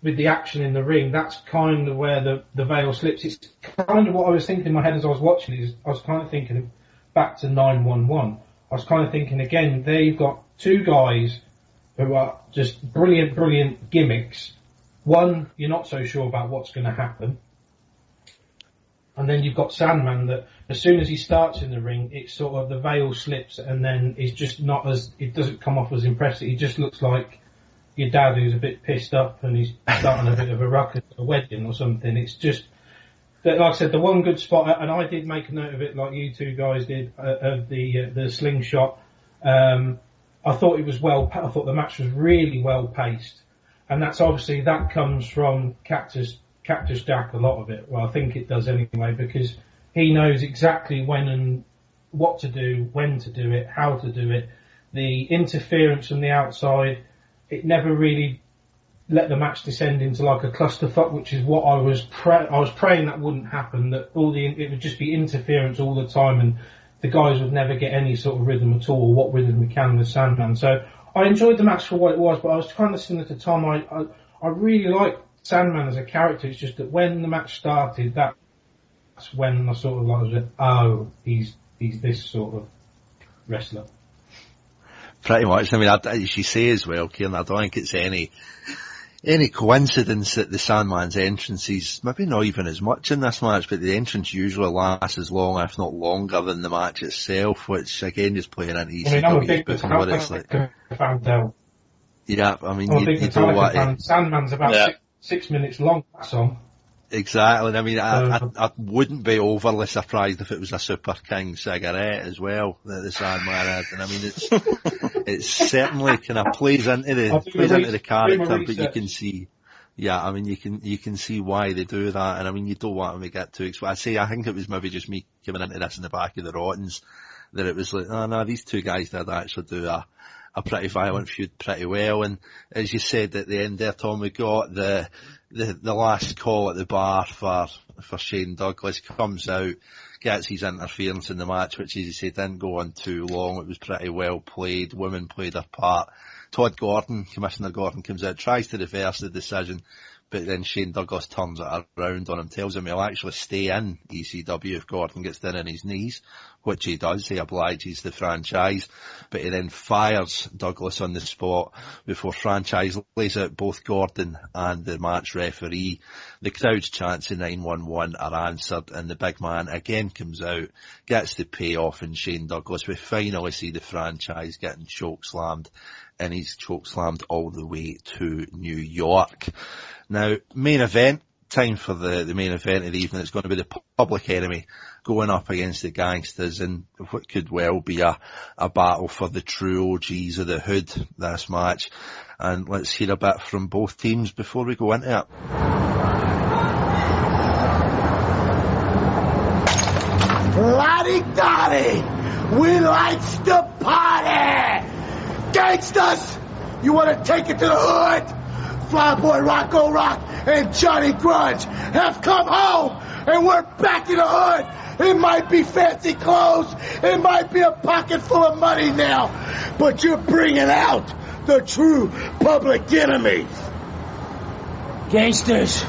Speaker 5: with the action in the ring. That's kind of where the veil slips. It's kind of what I was thinking in my head as I was watching it. I was kind of thinking back to 911. I was kind of thinking again, there you've got two guys who are just brilliant gimmicks. One, you're not so sure about what's going to happen. And then you've got Sandman that as soon as he starts in the ring, it's sort of the veil slips and then it's just it doesn't come off as impressive. He just looks like your dad who's a bit pissed up and he's starting a bit of a ruckus at a wedding or something. It's just, like I said, the one good spot, and I did make a note of it like you two guys did, of the slingshot. I thought it was I thought the match was really well paced. And that comes from Cactus Jack, a lot of it. Well, I think it does anyway, because he knows exactly when and what to do, when to do it, how to do it. The interference from the outside, it never really let the match descend into like a clusterfuck, which is what I was praying that wouldn't happen, that it would just be interference all the time and the guys would never get any sort of rhythm at all, or what rhythm we can with Sandman. So I enjoyed the match for what it was, but I was kind of similar to Tom. I really like Sandman as a character. It's just that when the match started, that's when I sort of was he's this sort of wrestler.
Speaker 3: Pretty much. I mean, as you say as well, Kieran, I don't think it's any coincidence that the Sandman's entrance is maybe not even as much in this match, but the entrance usually lasts as long, if not longer, than the match itself, which again is playing into ECW's book what it's like. Yeah, I mean, you don't want
Speaker 5: Sandman's about 6 minutes long, that song.
Speaker 3: Exactly. I mean, I wouldn't be overly surprised if it was a Super King cigarette as well that the Sandman had. And I mean, it's certainly kind of plays into the character, but you can see, I mean, you can see why they do that. And I mean, you don't want them to get too excited. I think it was maybe just me coming into this in the back of the Rottens, that it was like, oh no, these two guys did actually do a pretty violent feud pretty well. And as you said at the end there, Tom, we got the last call at the bar for Shane Douglas, comes out, gets his interference in the match, which, as you say, didn't go on too long. It was pretty well played. Women played their part. Commissioner Gordon comes out, tries to reverse the decision, But then Shane Douglas turns it around on him, tells him he'll actually stay in ECW if Gordon gets down on his knees, which he does. He obliges the franchise, but he then fires Douglas on the spot before franchise lays out both Gordon and the match referee. The crowd's chants of 911 are answered, and the big man again comes out, gets the payoff in Shane Douglas. We finally see the franchise getting chokeslammed, and he's chokeslammed all the way to New York. Now, main event, time for the main event of the evening. It's going to be the Public Enemy going up against the Gangsters in what could well be a battle for the true OGs of the Hood, this match. And let's hear a bit from both teams before we go into it.
Speaker 8: Lottie-dottie, we likes to party! Gangsters, you want to take it to the hood? Flyboy Rocco Rock and Johnny Grudge have come home, and we're back in the hood. It might be fancy clothes, it might be a pocket full of money now, but you're bringing out the true Public Enemies.
Speaker 10: Gangsters,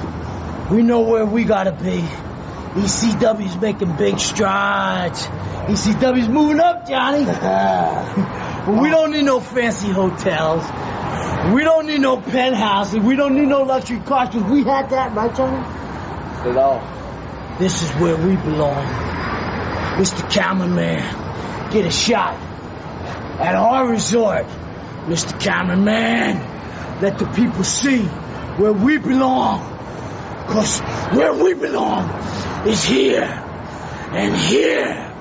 Speaker 10: we know where we gotta be. ECW's making big strides. ECW's moving up, Johnny. We don't need no fancy hotels. We don't need no penthouses. We don't need no luxury cars, because we had that, right, Johnny?
Speaker 11: At all.
Speaker 10: This is where we belong. Mr. Cameraman, get a shot at our resort. Mr. Cameraman, let the people see where we belong. Because where we belong is here. And here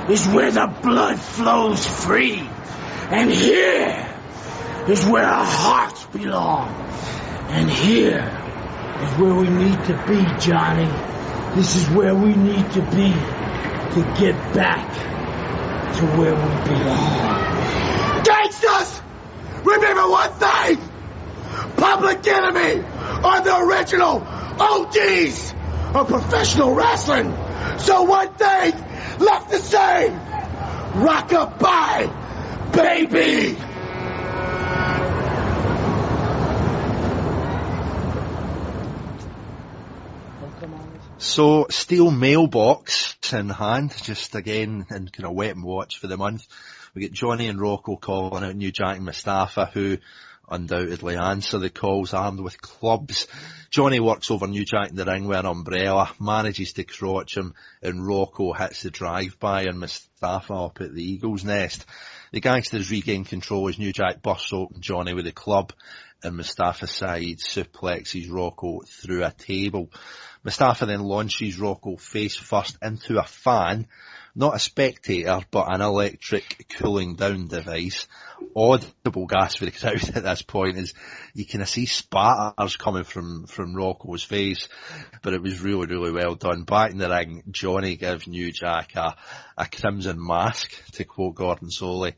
Speaker 10: is where the blood flows free. And here is where our hearts belong. And here is where we need to be, Johnny. This is where we need to be to get back to where we belong.
Speaker 8: Gangsters, remember one thing. Public Enemy are the original OGs of professional wrestling. So one thing left to say, rock-a-bye, baby!
Speaker 3: So, steel mailbox in hand, just again in kind of wet and watch for the month. We get Johnny and Rocco calling out New Jack and Mustafa, who undoubtedly answer the calls armed with clubs. Johnny works over New Jack in the ring with an umbrella, manages to crotch him, and Rocco hits the drive-by on Mustafa up at the Eagle's Nest. The Gangsters regain control as New Jack busts open Johnny with a club, and Mustafa side suplexes Rocco through a table. Mustafa then launches Rocco face first into a fan, not a spectator, but an electric cooling down device. Audible gas for the crowd at this point as you can see spatters coming from Rocco's face, but it was really, really well done. Back in the ring, Johnny gives New Jack a crimson mask, to quote Gordon Soley.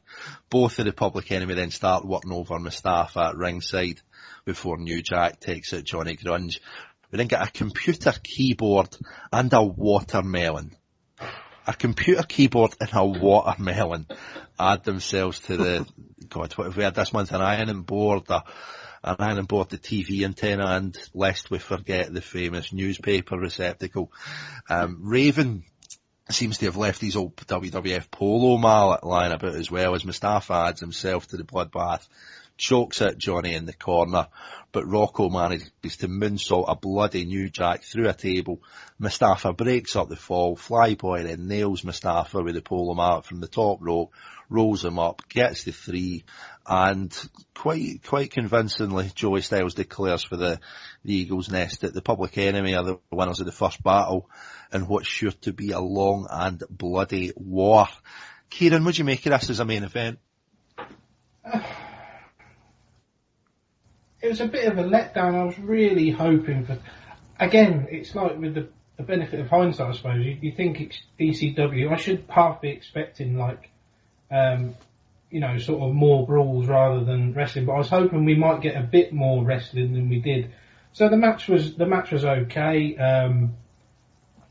Speaker 3: Both of the Public Enemy then start working over Mustafa at ringside before New Jack takes out Johnny Grunge. We then get a computer keyboard and a watermelon. A computer keyboard and a watermelon add themselves to the, God, what have we had this month? An ironing board, the TV antenna, and lest we forget the famous newspaper receptacle. Raven seems to have left his old WWF polo mallet lying about as well, as Mustafa adds himself to the bloodbath, chokes at Johnny in the corner, but Rocco manages to moonsault a bloody New Jack through a table. Mustafa breaks up the fall. Flyboy then nails Mustafa with the polo mallet from the top rope, rolls him up, gets the 3, and quite convincingly, Joey Styles declares for the Eagle's Nest that the Public Enemy are the winners of the first battle in what's sure to be a long and bloody war. Kieran, would you make of this as a main event?
Speaker 5: It was a bit of a letdown. I was really hoping for... Again, it's like with the benefit of hindsight, I suppose. You think it's ECW. I should half be expecting, like, sort of more brawls rather than wrestling. But I was hoping we might get a bit more wrestling than we did. So the match was okay.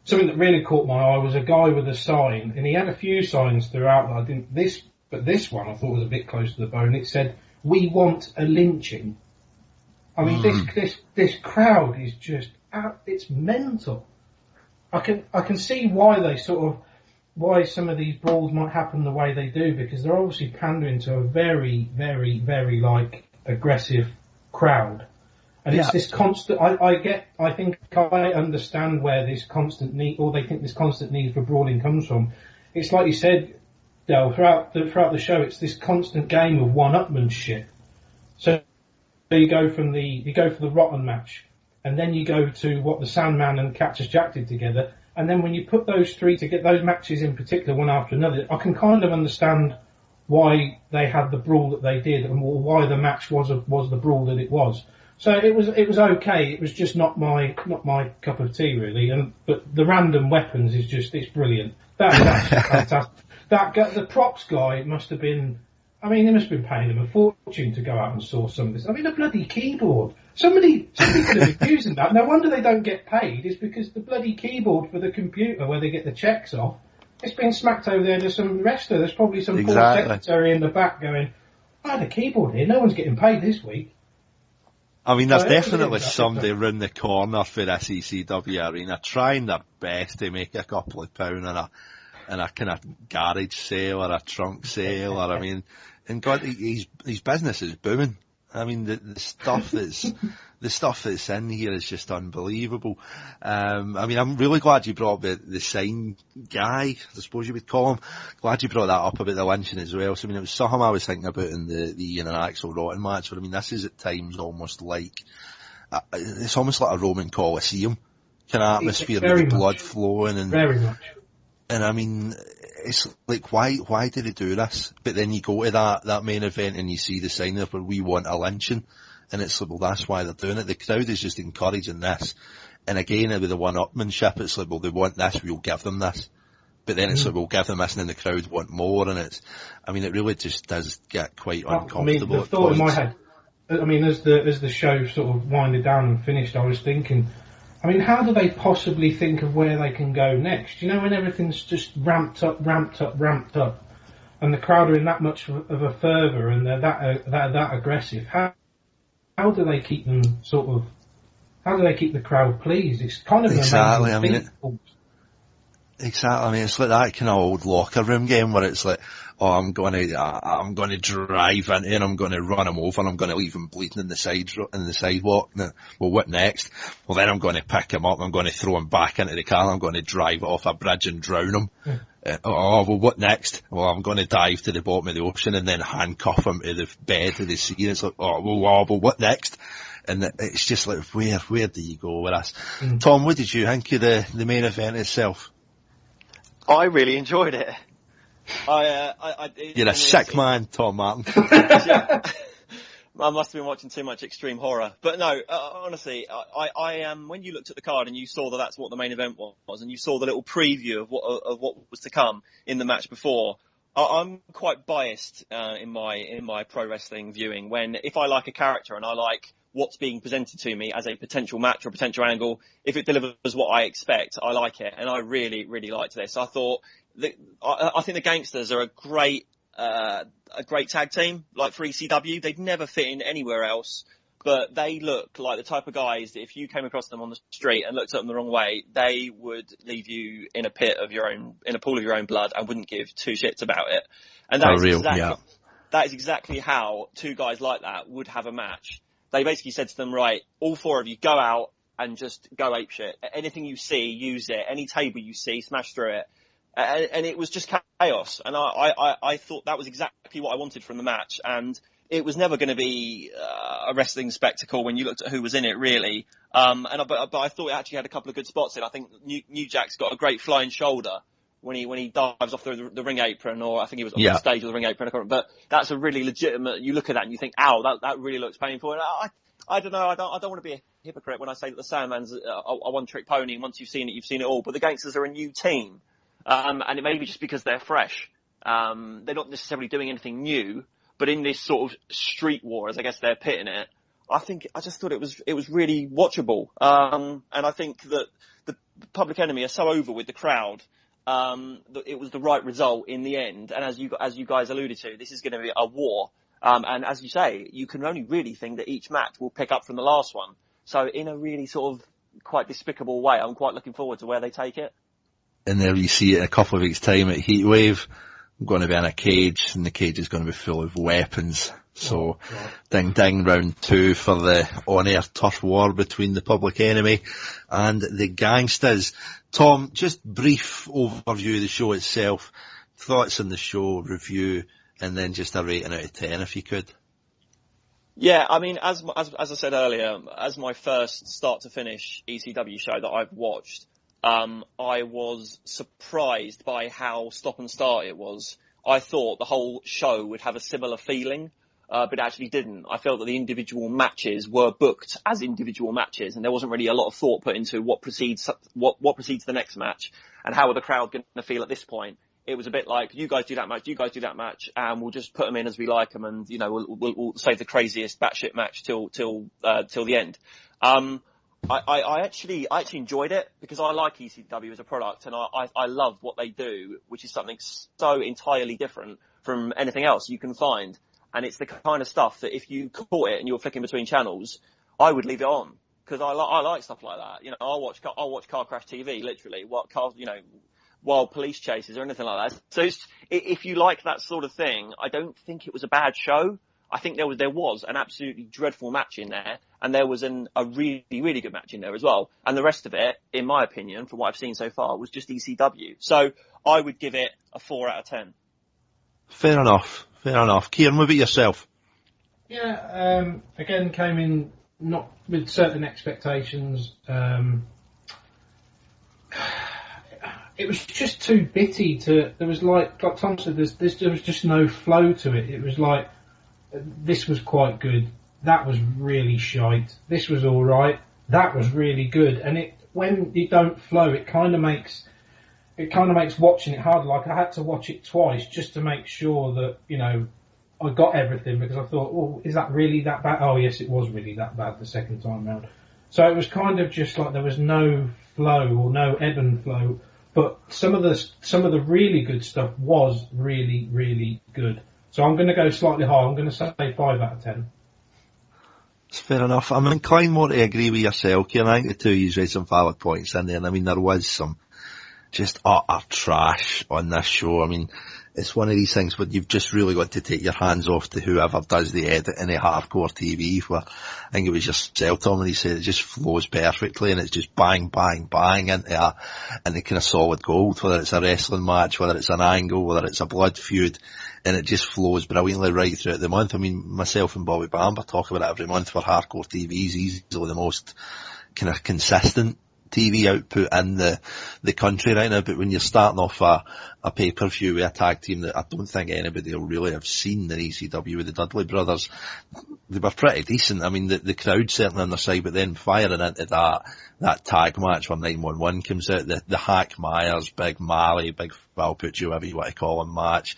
Speaker 5: Something that really caught my eye was a guy with a sign, and he had a few signs throughout that I didn't... But this one I thought was a bit close to the bone. It said, "We want a lynching." I mean, this crowd is just it's mental. I can see why some of these brawls might happen the way they do, because they're obviously pandering to a very, very, very aggressive crowd. And it's this constant. I think I understand where this constant need, or they think this constant need for brawling comes from. It's like you said, Del, throughout the show, it's this constant game of one-upmanship. So you go for the Rotten match, and then you go to what the Sandman and Cactus Jack did together, and then when you put those three to get those matches in particular one after another, I can kind of understand why they had the brawl that they did, and why the match was the brawl that it was. So it was okay. It was just not my cup of tea really. But the random weapons is it's brilliant. That's fantastic. The props guy must have been. I mean, they must have been paying him a fortune to go out and source some of this. I mean, a bloody keyboard. Somebody could have been using that. No wonder they don't get paid. It's because the bloody keyboard for the computer where they get the checks off, it's been smacked over there to some wrestler. There's probably some poor secretary in the back going, I had a keyboard here. No one's getting paid this week.
Speaker 3: I mean, there's definitely somebody round the corner for this ECW arena trying their best to make a couple of pound in a kind of garage sale or a trunk sale, or I mean, and God, his business is booming. I mean, the stuff that's in here is just unbelievable. I mean, I'm really glad you brought up the sign guy, I suppose you would call him. Glad you brought that up about the lynching as well. So I mean, it was something I was thinking about in the Axel Rotten match. But I mean, this is at times almost like it's almost like a Roman Colosseum kind of atmosphere with the blood flowing and
Speaker 5: very much.
Speaker 3: And I mean, it's like, why did they do this? But then you go to that main event and you see the sign there where we want a lynching. And it's like, well, that's why they're doing it. The crowd is just encouraging this. And again, with the one-upmanship, it's like, well, they want this, we'll give them this. But then it's like, we'll give them this, and then the crowd want more. And it really just does get quite uncomfortable. I mean, the thought in my head,
Speaker 5: I mean, as the show sort of winded down and finished, I was thinking, I mean, how do they possibly think of where they can go next? You know, when everything's just ramped up, and the crowd are in that much of a fervour, and they're that aggressive. How do they keep them how do they keep the crowd pleased? It's kind of
Speaker 3: exactly. I mean, exactly. I mean, it's like that kind of old locker room game where it's like, oh, I'm going to drive into and I'm going to run him over and I'm going to leave him bleeding in the sidewalk. Well, what next? Well, then I'm going to pick him up. I'm going to throw him back into the car. And I'm going to drive it off a bridge and drown him. Well, what next? Well, I'm going to dive to the bottom of the ocean and then handcuff him to the bed of the sea. And it's like, well, what next? And it's just like, where do you go with this? Tom, what did you think of the main event itself?
Speaker 4: I really enjoyed it.
Speaker 3: You're a sick man, Tom Martyn.
Speaker 4: Yeah. I must have been watching too much extreme horror. But no, honestly, I when you looked at the card and you saw that that's what the main event was, and you saw the little preview of what was to come in the match before, I'm quite biased in my pro wrestling viewing. If I like a character and I like what's being presented to me as a potential match or potential angle, if it delivers what I expect, I like it, and I really, really liked this. I thought I think the Gangsters are a great tag team, like for ECW. They'd never fit in anywhere else, but they look like the type of guys that if you came across them on the street and looked at them the wrong way, they would leave you in a pool of your own blood and wouldn't give two shits about it. And that is exactly how two guys like that would have a match. They basically said to them, right, all four of you go out and just go apeshit. Anything you see, use it. Any table you see, smash through it. And it was just chaos. And I thought that was exactly what I wanted from the match. And it was never going to be a wrestling spectacle when you looked at who was in it, really. But I thought it actually had a couple of good spots in. I think New Jack's got a great flying shoulder when he dives off the ring apron, or I think he was on the stage with the ring apron. But that's a really legitimate. You look at that and you think, ow, that really looks painful. And I don't know. I don't want to be a hypocrite when I say that the Sandman's a one-trick pony, and once you've seen it, you've seen it all. But the Gangsters are a new team. And it may be just because they're fresh. They're not necessarily doing anything new, but in this sort of street war, as I guess they're pitting it, I just thought it was really watchable. And I think that the Public Enemy are so over with the crowd, that it was the right result in the end. And as you guys alluded to, this is going to be a war. And as you say, you can only really think that each match will pick up from the last one. So in a really sort of quite despicable way, I'm quite looking forward to where they take it.
Speaker 3: And there you see it in a couple of weeks' time at Heatwave. I'm going to be in a cage, and the cage is going to be full of weapons. So, ding ding, round 2 for the on-air turf war between the Public Enemy and the Gangsters. Tom, just brief overview of the show itself, thoughts on the show, review, and then just a rating out of 10 if you could.
Speaker 4: Yeah, I mean, as I said earlier, as my first start to finish ECW show that I've watched, I was surprised by how stop and start it was. I thought the whole show would have a similar feeling, but it actually didn't. I felt that the individual matches were booked as individual matches, and there wasn't really a lot of thought put into what precedes the next match, and how are the crowd going to feel at this point. It was a bit like, you guys do that match, you guys do that match, and we'll just put them in as we like them, and we'll save the craziest batshit match till the end. I actually enjoyed it because I like ECW as a product, and I love what they do, which is something so entirely different from anything else you can find. And it's the kind of stuff that if you caught it and you were flicking between channels, I would leave it on because I like stuff like that. I'll watch Car Crash TV, literally. Wild police chases or anything like that. So if you like that sort of thing, I don't think it was a bad show. I think there was an absolutely dreadful match in there, and there was a really, really good match in there as well. And the rest of it, in my opinion, from what I've seen so far, was just ECW. So I would give it a 4 out of 10.
Speaker 3: Fair enough. Kieran, what about yourself?
Speaker 5: Yeah, again, came in not with certain expectations. It was just too bitty there was like Tom said, there was just no flow to it. It was like, this was quite good, that was really shite, this was alright, that was really good. And when you don't flow, it kind of makes watching it hard. Like, I had to watch it twice just to make sure that, I got everything, because I thought, oh, is that really that bad? Oh yes, it was really that bad the second time round. So it was kind of just like there was no flow or no ebb and flow. But some of the really good stuff was really, really good. So I'm going to go slightly higher. I'm going to say 5 out of 10.
Speaker 3: It's fair enough. I'm inclined more to agree with yourself, Kieran. I think the two of you raised some valid points in there. And I mean, there was some just utter trash on this show. I mean, it's one of these things where you've just really got to take your hands off to whoever does the editing of Hardcore TV. Where I think it was yourself, Tom, and he said it just flows perfectly, and it's just bang, bang, bang into the kind of solid gold. Whether it's a wrestling match, whether it's an angle, whether it's a blood feud, and it just flows brilliantly right throughout the month. I mean, myself and Bobby Bamber talk about it every month for Hardcore TV. Is easily the most kind of consistent TV output in the country right now. But when you're starting off a pay-per-view with a tag team that I don't think anybody will really have seen in ECW with the Dudley brothers, they were pretty decent. I mean, the crowd certainly on their side, but then firing into that tag match where 911 comes out, the Hack Myers, Big Mally, Big Valpucci, whatever you want to call him, match.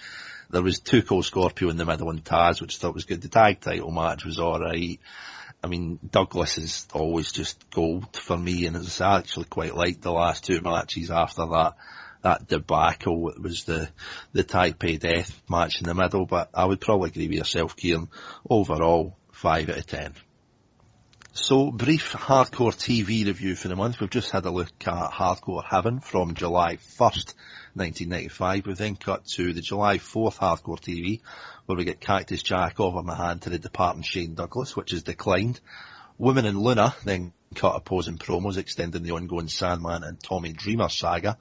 Speaker 3: There was Too Cold Scorpio in the middle and Taz, which I thought was good. The tag title match was alright. I mean, Douglas is always just gold for me, and it's actually quite like the last two matches after that debacle. It was the Taipei Death match in the middle, but I would probably agree with yourself, Kieran. Overall, 5 out of 10. So, brief Hardcore TV review for the month. We've just had a look at Hardcore Heaven from July 1st, 1995. We then cut to the July 4th Hardcore TV, where we get Cactus Jack over my hand to the departing Shane Douglas, which is declined. Women in Luna then cut opposing promos extending the ongoing Sandman and Tommy Dreamer saga.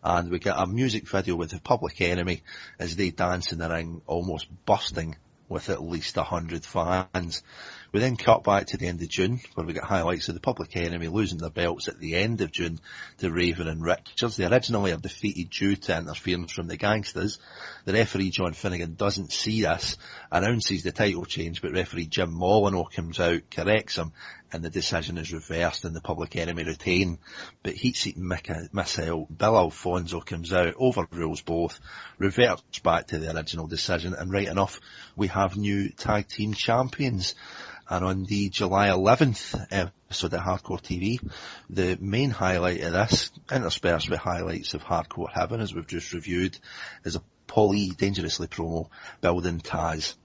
Speaker 3: And we get a music video with the Public Enemy as they dance in the ring, almost bursting with at least 100 fans. We then cut back to the end of June, where we get highlights of the Public Enemy losing their belts at the end of June to Raven and Richards. They originally are defeated due to interference from the Gangsters. The referee, John Finnegan, doesn't see this, announces the title change, but referee Jim Molyneux comes out, corrects him, and the decision is reversed and the Public Enemy retain. But heat-seeking missile Bill Alfonso comes out, overrules both, reverts back to the original decision, and right enough, we have new tag team champions. And on the July 11th episode of Hardcore TV, the main highlight of this, interspersed with highlights of Hardcore Heaven, as we've just reviewed, is a Paulie Dangerously promo building Taz.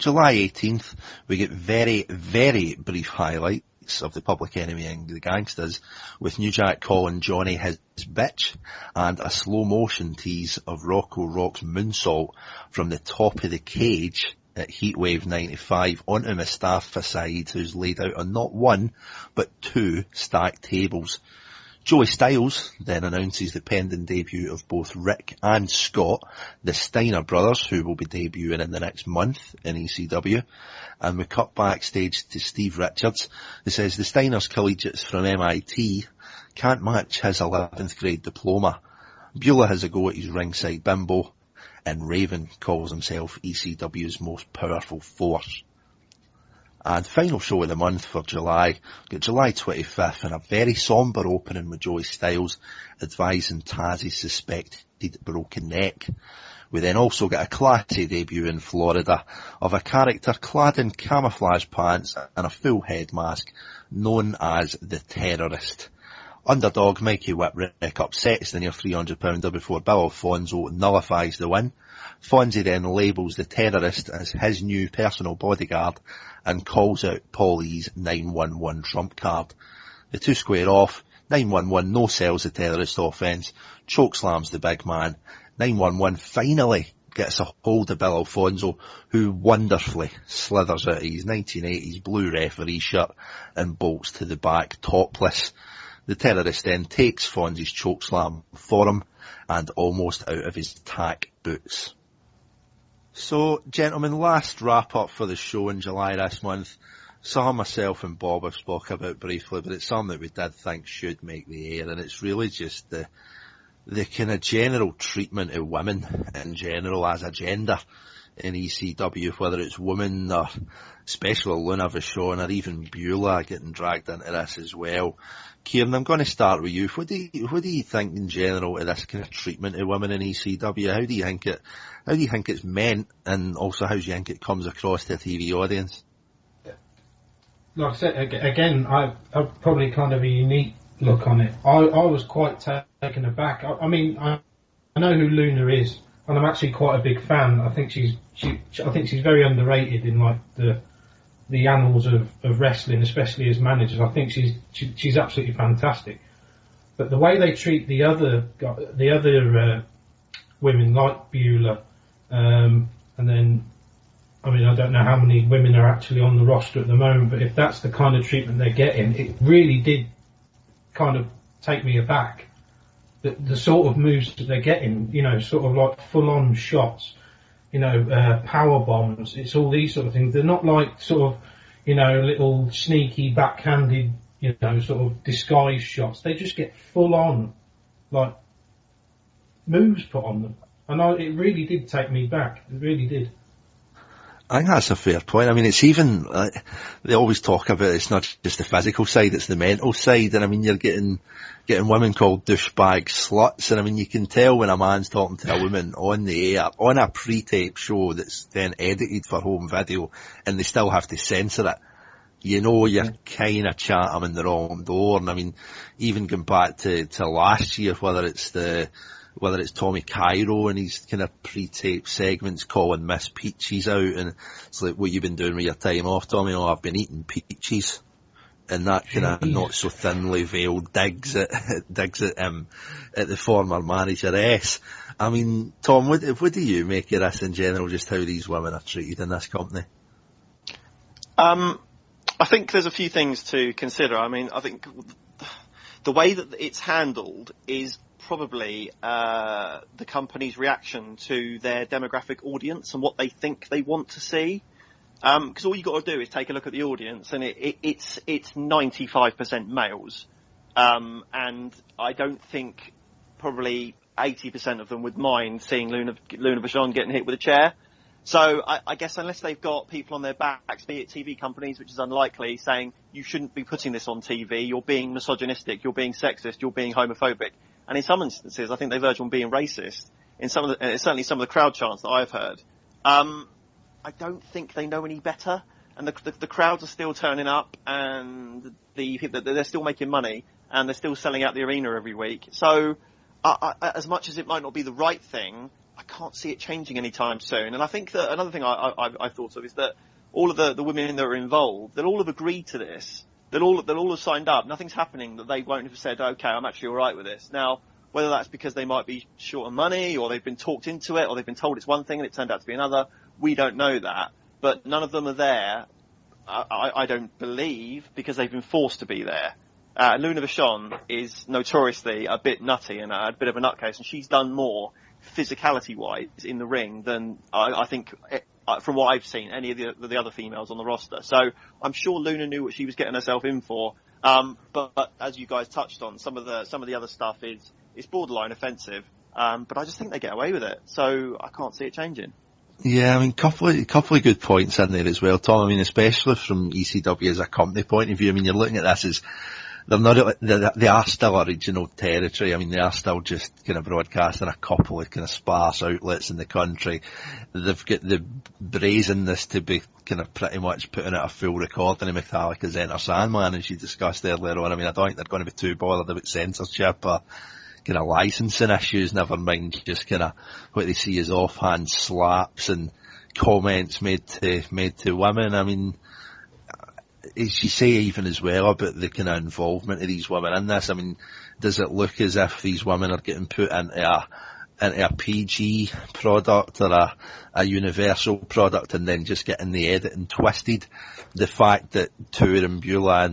Speaker 3: July 18th, we get very, very brief highlights of the Public Enemy and the Gangsters, with New Jack calling Johnny his bitch, and a slow motion tease of Rocco Rock's moonsault from the top of the cage at Heatwave 95 onto Mustafa Saeed, who's laid out on not one, but two stacked tables. Joey Styles then announces the pending debut of both Rick and Scott, the Steiner brothers, who will be debuting in the next month in ECW. And we cut backstage to Steve Richards, who says the Steiner's collegiates from MIT can't match his 11th grade diploma. Beulah has a go at his ringside bimbo, and Raven calls himself ECW's most powerful force. And final show of the month for July, got July 25th, and a very sombre opening with Joey Styles advising Taz's suspected broken neck. We then also get a classy debut in Florida of a character clad in camouflage pants and a full head mask, known as the Terrorist. Underdog Mikey Whipwreck upsets the near 300 pounder before Bill Alfonso nullifies the win. Fonzie then labels the Terrorist as his new personal bodyguard and calls out Paulie's 911 trump card. The two square off. 911 no sells the Terrorist offence, chokeslams the big man. 911 finally gets a hold of Bill Alfonso, who wonderfully slithers out of his 1980s blue referee shirt and bolts to the back topless. The Terrorist then takes Fonzie's chokeslam for him and almost out of his tack boots. So, gentlemen, last wrap up for the show in July this month. Some myself and Bob have spoke about briefly, but it's something that we did think should make the air, and it's really just the kind of general treatment of women in general as a gender in ECW, whether it's women or especially Luna Vachon or even Beulah getting dragged into this as well. Kieran, I'm going to start with you. What do you think in general of this kind of treatment of women in ECW? How do you think it's meant, and also how do you think it comes across to a TV audience?
Speaker 5: Like I said, again, I've probably kind of a unique look on it. I was quite taken aback. I mean, I know who Luna is, and I'm actually quite a big fan. I think she's very underrated in like the annals of wrestling, especially as managers. I think she's absolutely fantastic. But the way they treat the other women, like Beulah, and then, I mean, I don't know how many women are actually on the roster at the moment, but if that's the kind of treatment they're getting, it really did kind of take me aback. The sort of moves that they're getting, you know, sort of like full-on shots, you know, power bombs. It's all these sort of things. They're not like sort of, you know, little sneaky backhanded, you know, sort of disguise shots. They just get full-on, like, moves put on them. And it really did take me back. It really did.
Speaker 3: I think that's a fair point. I mean, it's even, they always talk about it's not just the physical side, it's the mental side. And I mean, you're getting women called douchebag sluts. And I mean, you can tell when a man's talking to a woman on the air, on a pre-tape show that's then edited for home video, and they still have to censor it. You know, you're kind of chatting them in the wrong door. And I mean, even going back to last year, whether it's Tommy Cairo and his kind of pre-tape segments calling Miss Peaches out, and it's like, what you been doing with your time off, Tommy? Oh, I've been eating peaches. And that kind of not so thinly veiled digs at the former manager S. I mean, Tom, what do you make of this in general, just how these women are treated in this company?
Speaker 4: I think there's a few things to consider. I mean, I think the way that it's handled is probably the company's reaction to their demographic audience and what they think they want to see. Because all you got to do is take a look at the audience, and it's 95% males, and I don't think probably 80% of them would mind seeing Luna Vachon getting hit with a chair. So I guess unless they've got people on their backs, be it TV companies, which is unlikely, saying you shouldn't be putting this on TV, you're being misogynistic, you're being sexist, you're being homophobic. And in some instances, I think they verge on being racist. In certainly some of the crowd chants that I've heard. I don't think they know any better. And the crowds are still turning up, and they're still making money, and they're still selling out the arena every week. So, as much as it might not be the right thing, I can't see it changing anytime soon. And I think that another thing I thought of is that all of the women that are involved, they'll all have agreed to this. They'll all have signed up. Nothing's happening that they won't have said, okay, I'm actually all right with this. Now, whether that's because they might be short of money, or they've been talked into it, or they've been told it's one thing and it turned out to be another, we don't know that. But none of them are there, I don't believe, because they've been forced to be there. Luna Vachon is notoriously a bit nutty and a bit of a nutcase, and she's done more physicality-wise in the ring than I think, from what I've seen, any of the other females on the roster. So I'm sure Luna knew what she was getting herself in for. But as you guys touched on, some of the other stuff is borderline offensive. But I just think they get away with it, so I can't see it changing.
Speaker 3: Yeah, I mean, couple of good points in there as well, Tom. I mean, especially from ECW as a company point of view. I mean, you're looking at this as they are still original territory. I mean, they are still just kind of broadcasting a couple of kind of sparse outlets in the country. They've got the brazenness to be kind of pretty much putting out a full recording of Metallica's Enter Sandman, as you discussed earlier on. I mean, I don't think they're going to be too bothered about censorship or kind of licensing issues, never mind just kind of what they see as offhand slaps and comments made to women. I mean, as you say even as well about the kind of involvement of these women in this, I mean, does it look as if these women are getting put into a PG product or a universal product and then just getting the editing twisted? The fact that Tour and Beulah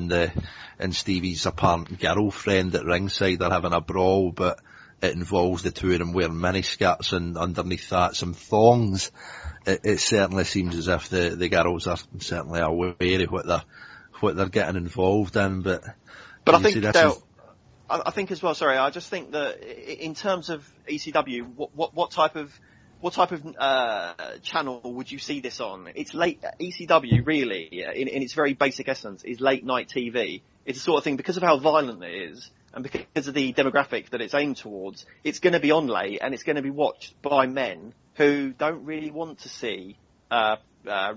Speaker 3: and Stevie's apparent girlfriend at ringside are having a brawl, but it involves the two of them wearing miniskirts and underneath that some thongs. It certainly seems as if the girls are certainly aware of what they're getting involved in. But
Speaker 4: I think I think as well. Sorry, I just think that in terms of ECW, what type of channel would you see this on? It's late ECW, really, in its very basic essence, is late night TV. It's the sort of thing, because of how violent it is and because of the demographic that it's aimed towards, it's going to be on late and it's going to be watched by men who don't really want to see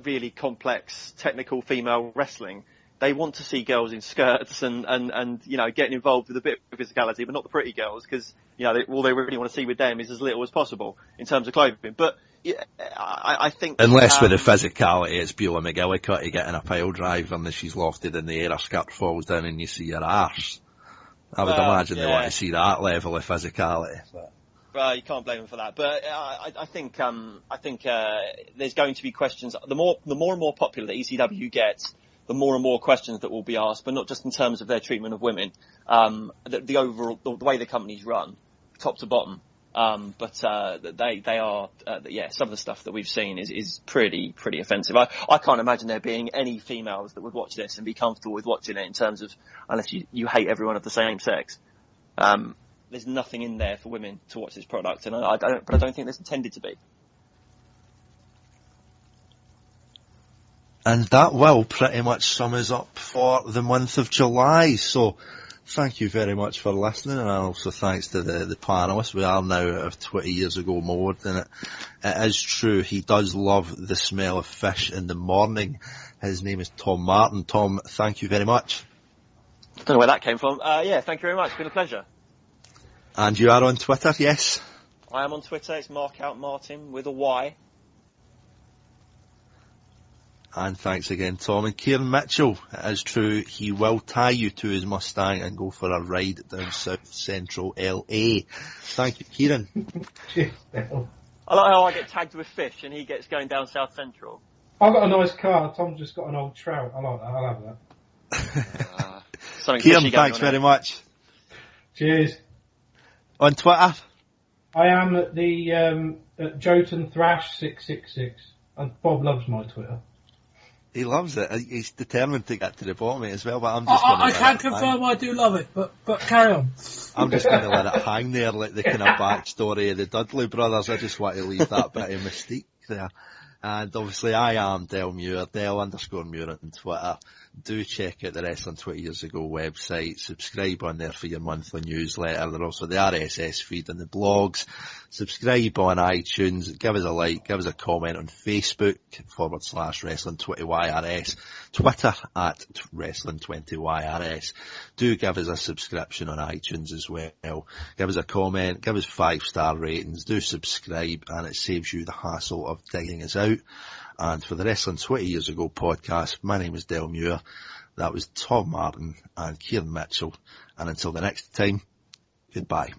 Speaker 4: really complex technical female wrestling. They want to see girls in skirts and you know, getting involved with a bit of physicality, but not the pretty girls, because you know all they really want to see with them is as little as possible in terms of clothing. But yeah, I think
Speaker 3: unless with the physicality, it's Beulah McGillicuddy getting a pile driver and she's lofted in the air, her skirt falls down and you see her arse. I would imagine they want to see that level of physicality.
Speaker 4: But you can't blame them for that. But I think there's going to be questions. The more and more popular the ECW gets, the more and more questions that will be asked, but not just in terms of their treatment of women, the overall, the way the company's run, top to bottom. But they are, some of the stuff that we've seen is pretty offensive. I can't imagine there being any females that would watch this and be comfortable with watching it, in terms of, unless you hate everyone of the same sex. There's nothing in there for women to watch this product, and I don't think there's intended to be.
Speaker 3: And that will pretty much sum us up for the month of July. So thank you very much for listening, and also thanks to the panellists. We are now out of 20 years ago mode, and it is true, he does love the smell of fish in the morning. His name is Tom Martyn. Tom, thank you very much.
Speaker 4: I don't know where that came from. Yeah, thank you very much. It's been a pleasure.
Speaker 3: And you are on Twitter, yes?
Speaker 4: I am on Twitter. It's Martyn with a Y.
Speaker 3: And thanks again, Tom. And Kieran Mitchell, it is true, he will tie you to his Mustang and go for a ride down South Central LA. Thank you, Kieran.
Speaker 4: I like how I get tagged with fish and he gets going down South Central.
Speaker 5: I've got a nice car. Tom's just got an old trout. I like that. I'll have
Speaker 3: that. Kieran, thanks very much.
Speaker 5: Cheers.
Speaker 3: On Twitter?
Speaker 5: I am at the at Jotun Thrash 666. And Bob loves my Twitter.
Speaker 3: He loves it. He's determined to get to the bottom of it as well, but I'm just
Speaker 11: I can confirm I do love it, but carry on.
Speaker 3: I'm just going to let it hang there, like the kind of backstory of the Dudley brothers. I just want to leave that bit of mystique there. And obviously I am Del Muir, Del_Muir on Twitter. Do check out the Wrestling 20 Years Ago website. Subscribe on there for your monthly newsletter. There's also the RSS feed and the blogs. Subscribe on iTunes. Give us a like. Give us a comment on Facebook /Wrestling20YRS. Twitter @Wrestling20YRS. Do give us a subscription on iTunes as well. Give us a comment. Give us 5-star ratings. Do subscribe, and it saves you the hassle of digging us out. And for the Wrestling 20 Years Ago podcast, my name is Del Muir. That was Tom Martyn and Kieran Mitchell. And until the next time, goodbye.